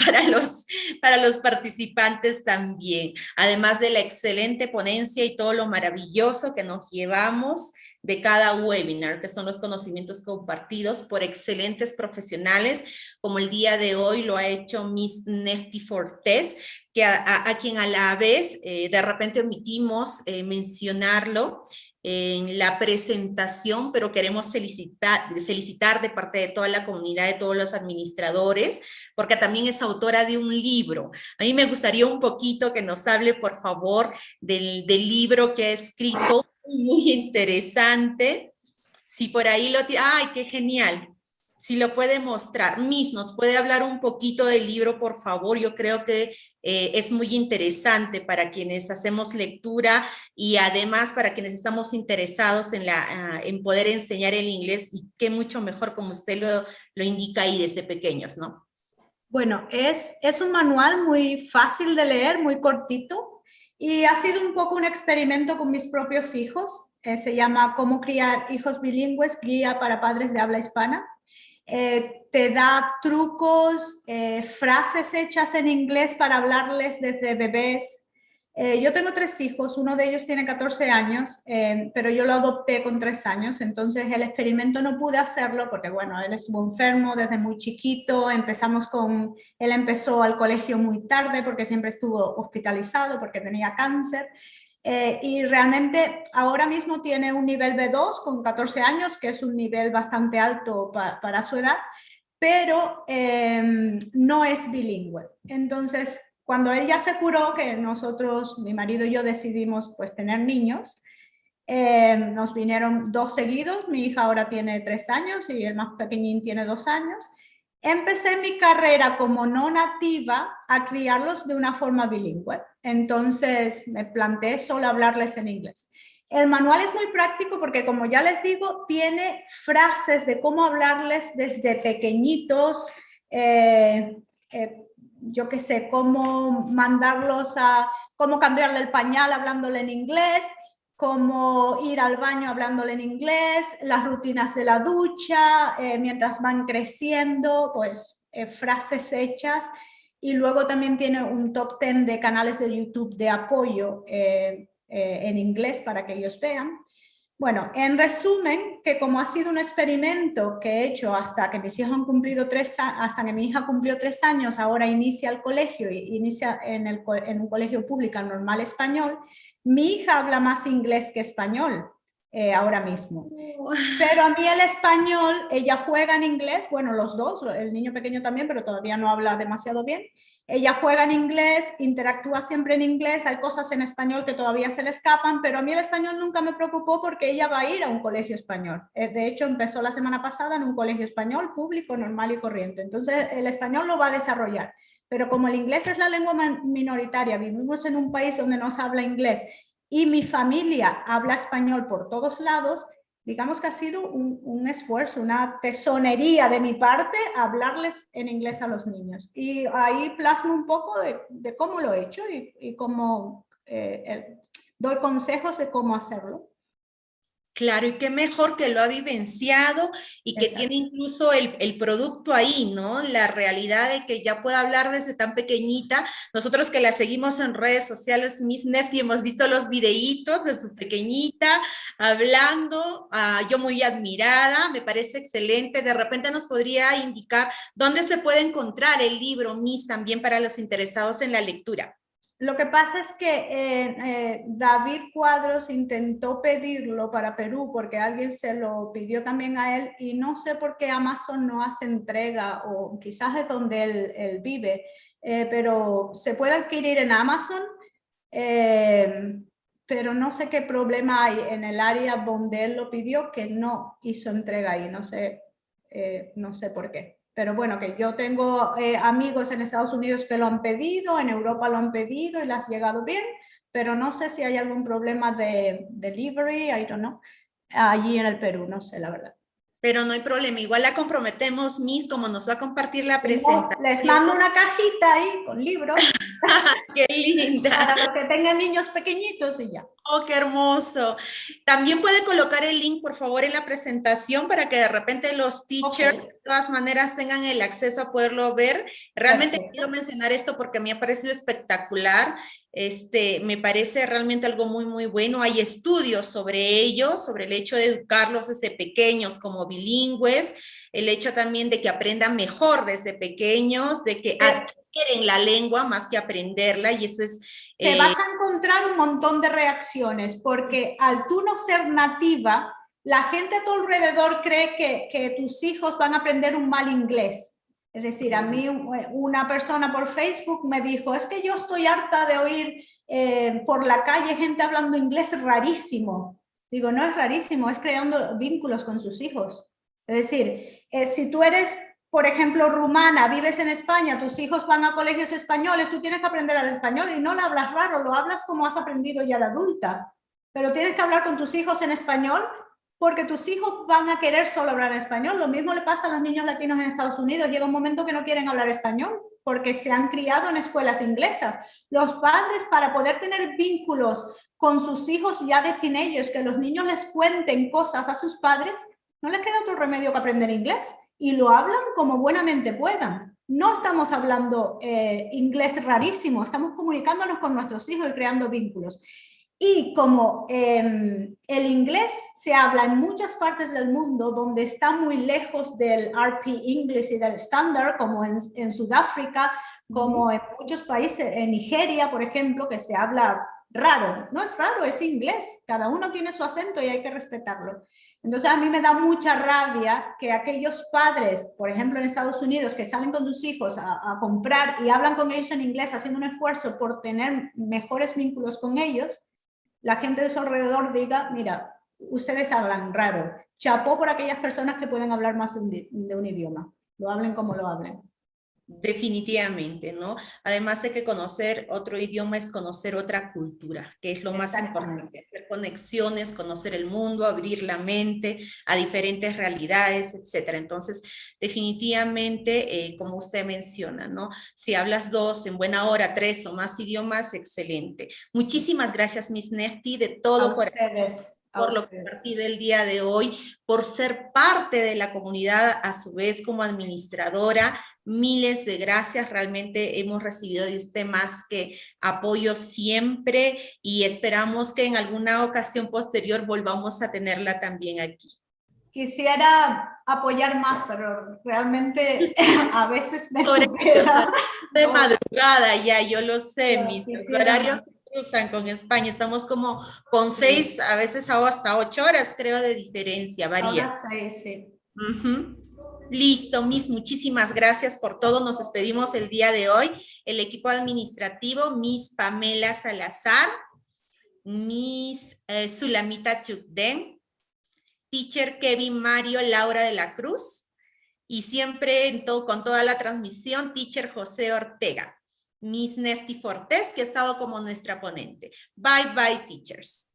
S1: para los participantes también, además de la excelente ponencia y todo lo maravilloso que nos llevamos de cada webinar, que son los conocimientos compartidos por excelentes profesionales, como el día de hoy lo ha hecho Miss Nefty Fortes, que a quien a la vez de repente omitimos mencionarlo en la presentación, pero queremos felicitar de parte de toda la comunidad, de todos los administradores, porque también es autora de un libro. A mí me gustaría un poquito que nos hable, por favor, del libro que ha escrito, muy interesante. Si por ahí lo tiene, ¡ay, qué genial! Si lo puede mostrar. Miss, ¿nos puede hablar un poquito del libro, por favor? Yo creo que es muy interesante para quienes hacemos lectura y además para quienes estamos interesados en poder enseñar el inglés, y qué mucho mejor como usted lo indica ahí desde pequeños, ¿no?
S3: Bueno, es un manual muy fácil de leer, muy cortito, y ha sido un poco un experimento con mis propios hijos. Se llama Cómo criar hijos bilingües, guía para padres de habla hispana. Te da trucos, frases hechas en inglés para hablarles desde bebés. Yo tengo 3 hijos, uno de ellos tiene 14 años, pero yo lo adopté con 3 años, entonces el experimento no pude hacerlo porque, bueno, él estuvo enfermo desde muy chiquito, él empezó al colegio muy tarde porque siempre estuvo hospitalizado porque tenía cáncer. Y realmente ahora mismo tiene un nivel B2 con 14 años, que es un nivel bastante alto para su edad, pero no es bilingüe. Entonces, cuando él ya se curó, que nosotros, mi marido y yo decidimos pues tener niños, nos vinieron 2 seguidos, mi hija ahora tiene 3 años y el más pequeñín tiene 2 años. Empecé mi carrera como no nativa a criarlos de una forma bilingüe. Entonces me planteé solo hablarles en inglés. El manual es muy práctico porque, como ya les digo, tiene frases de cómo hablarles desde pequeñitos, yo qué sé, cómo cómo cambiarle el pañal hablándole en inglés, cómo ir al baño hablándole en inglés, las rutinas de la ducha, mientras van creciendo, pues frases hechas. Y luego también tiene un top 10 de canales de YouTube de apoyo en inglés para que ellos vean. Bueno, en resumen, que como ha sido un experimento que he hecho hasta que mis hijos han cumplido hasta que mi hija cumplió 3 años, ahora inicia el colegio, inicia en un colegio público normal español. Mi hija habla más inglés que español ahora mismo. Pero a mí el español, ella juega en inglés, bueno, los dos, el niño pequeño también, pero todavía no habla demasiado bien. Ella juega en inglés, interactúa siempre en inglés, hay cosas en español que todavía se le escapan, pero a mí el español nunca me preocupó porque ella va a ir a un colegio español. De hecho, empezó la semana pasada en un colegio español público, normal y corriente. Entonces, el español lo va a desarrollar. Pero como el inglés es la lengua minoritaria, vivimos en un país donde no se habla inglés y mi familia habla español por todos lados, digamos que ha sido un esfuerzo, una tesonería de mi parte hablarles en inglés a los niños. Y ahí plasmo un poco de cómo lo he hecho y cómo doy consejos de cómo hacerlo.
S1: Claro, y qué mejor que lo ha vivenciado y que
S3: Exacto.
S1: tiene incluso el producto ahí, ¿no? La realidad de que ya puede hablar desde tan pequeñita. Nosotros que la seguimos en redes sociales, Miss Nefty, hemos visto los videitos de su pequeñita hablando, yo muy admirada, me parece excelente. De repente nos podría indicar dónde se puede encontrar el libro, Miss, también para los interesados en la lectura.
S3: Lo que pasa es que David Cuadros intentó pedirlo para Perú porque alguien se lo pidió también a él y no sé por qué Amazon no hace entrega, o quizás es donde él vive, pero se puede adquirir en Amazon, pero no sé qué problema hay en el área donde él lo pidió que no hizo entrega ahí, no sé por qué. pero bueno, que yo tengo amigos en Estados Unidos que lo han pedido, en Europa lo han pedido y les ha llegado bien, pero no sé si hay algún problema de delivery, I don't know, allí en el Perú, no sé la verdad.
S1: Pero no hay problema, igual la comprometemos, Miss, como nos va a compartir la presentación.
S3: Les mando una cajita ahí con libros.
S1: ¡Qué linda!
S3: Para los que tengan niños pequeñitos y ya.
S1: ¡Oh, qué hermoso! También puede colocar el link, por favor, en la presentación para que de repente los teachers, de todas maneras, tengan el acceso a poderlo ver. Realmente quiero mencionar esto porque me ha parecido espectacular. Me parece realmente algo muy, muy bueno. Hay estudios sobre ello, sobre el hecho de educarlos desde pequeños como bilingües, el hecho también de que aprendan mejor desde pequeños, de que adquieren la lengua más que aprenderla, y eso es...
S3: Te vas a encontrar un montón de reacciones, porque al tú no ser nativa, la gente a tu alrededor cree que tus hijos van a aprender un mal inglés. Es decir, a mí una persona por Facebook me dijo, es que yo estoy harta de oír por la calle gente hablando inglés rarísimo. Digo, no es rarísimo, es creando vínculos con sus hijos. Es decir, si tú eres, por ejemplo, rumana, vives en España, tus hijos van a colegios españoles, tú tienes que aprender el español y no lo hablas raro, lo hablas como has aprendido ya de adulta. Pero tienes que hablar con tus hijos en español porque tus hijos van a querer solo hablar en español. Lo mismo le pasa a los niños latinos en Estados Unidos. Llega un momento que no quieren hablar español porque se han criado en escuelas inglesas. Los padres, para poder tener vínculos con sus hijos ya de teenagers, que los niños les cuenten cosas a sus padres, no les queda otro remedio que aprender inglés y lo hablan como buenamente puedan. No estamos hablando inglés rarísimo, estamos comunicándonos con nuestros hijos y creando vínculos. Y como el inglés se habla en muchas partes del mundo donde está muy lejos del RP English y del estándar, como en Sudáfrica, como en muchos países, en Nigeria, por ejemplo, que se habla raro. No es raro, es inglés. Cada uno tiene su acento y hay que respetarlo. Entonces a mí me da mucha rabia que aquellos padres, por ejemplo en Estados Unidos, que salen con sus hijos a comprar y hablan con ellos en inglés, haciendo un esfuerzo por tener mejores vínculos con ellos, la gente de su alrededor diga, mira, ustedes hablan raro. Chapó por aquellas personas que pueden hablar más de un idioma. Lo hablen como lo hablen.
S1: Definitivamente, ¿no? Además de que conocer otro idioma es conocer otra cultura, que es lo más importante, hacer conexiones, conocer el mundo, abrir la mente a diferentes realidades, etcétera. Entonces, definitivamente, como usted menciona, ¿no? Si hablas 2, en buena hora 3 o más idiomas, excelente. Muchísimas gracias, Miss Nefty, de todo corazón por lo compartido el día de hoy, por ser parte de la comunidad, a su vez como administradora. Miles de gracias, realmente hemos recibido de usted más que apoyo siempre y esperamos que en alguna ocasión posterior volvamos a tenerla también aquí.
S3: Quisiera apoyar más, pero realmente a veces me supera.
S1: De madrugada ya, yo lo sé, mis horarios se cruzan con España, estamos como con 6, a veces hasta 8 horas creo de diferencia, varía.
S3: Ahora 6, sí.
S1: Listo, Miss, muchísimas gracias por todo. Nos despedimos el día de hoy. El equipo administrativo, Miss Pamela Salazar, Miss Sulamita Chukden, Teacher Kevin Mario Laura de la Cruz, y siempre con toda la transmisión, Teacher José Ortega, Miss Nefty Fortés, que ha estado como nuestra ponente. Bye, bye, teachers.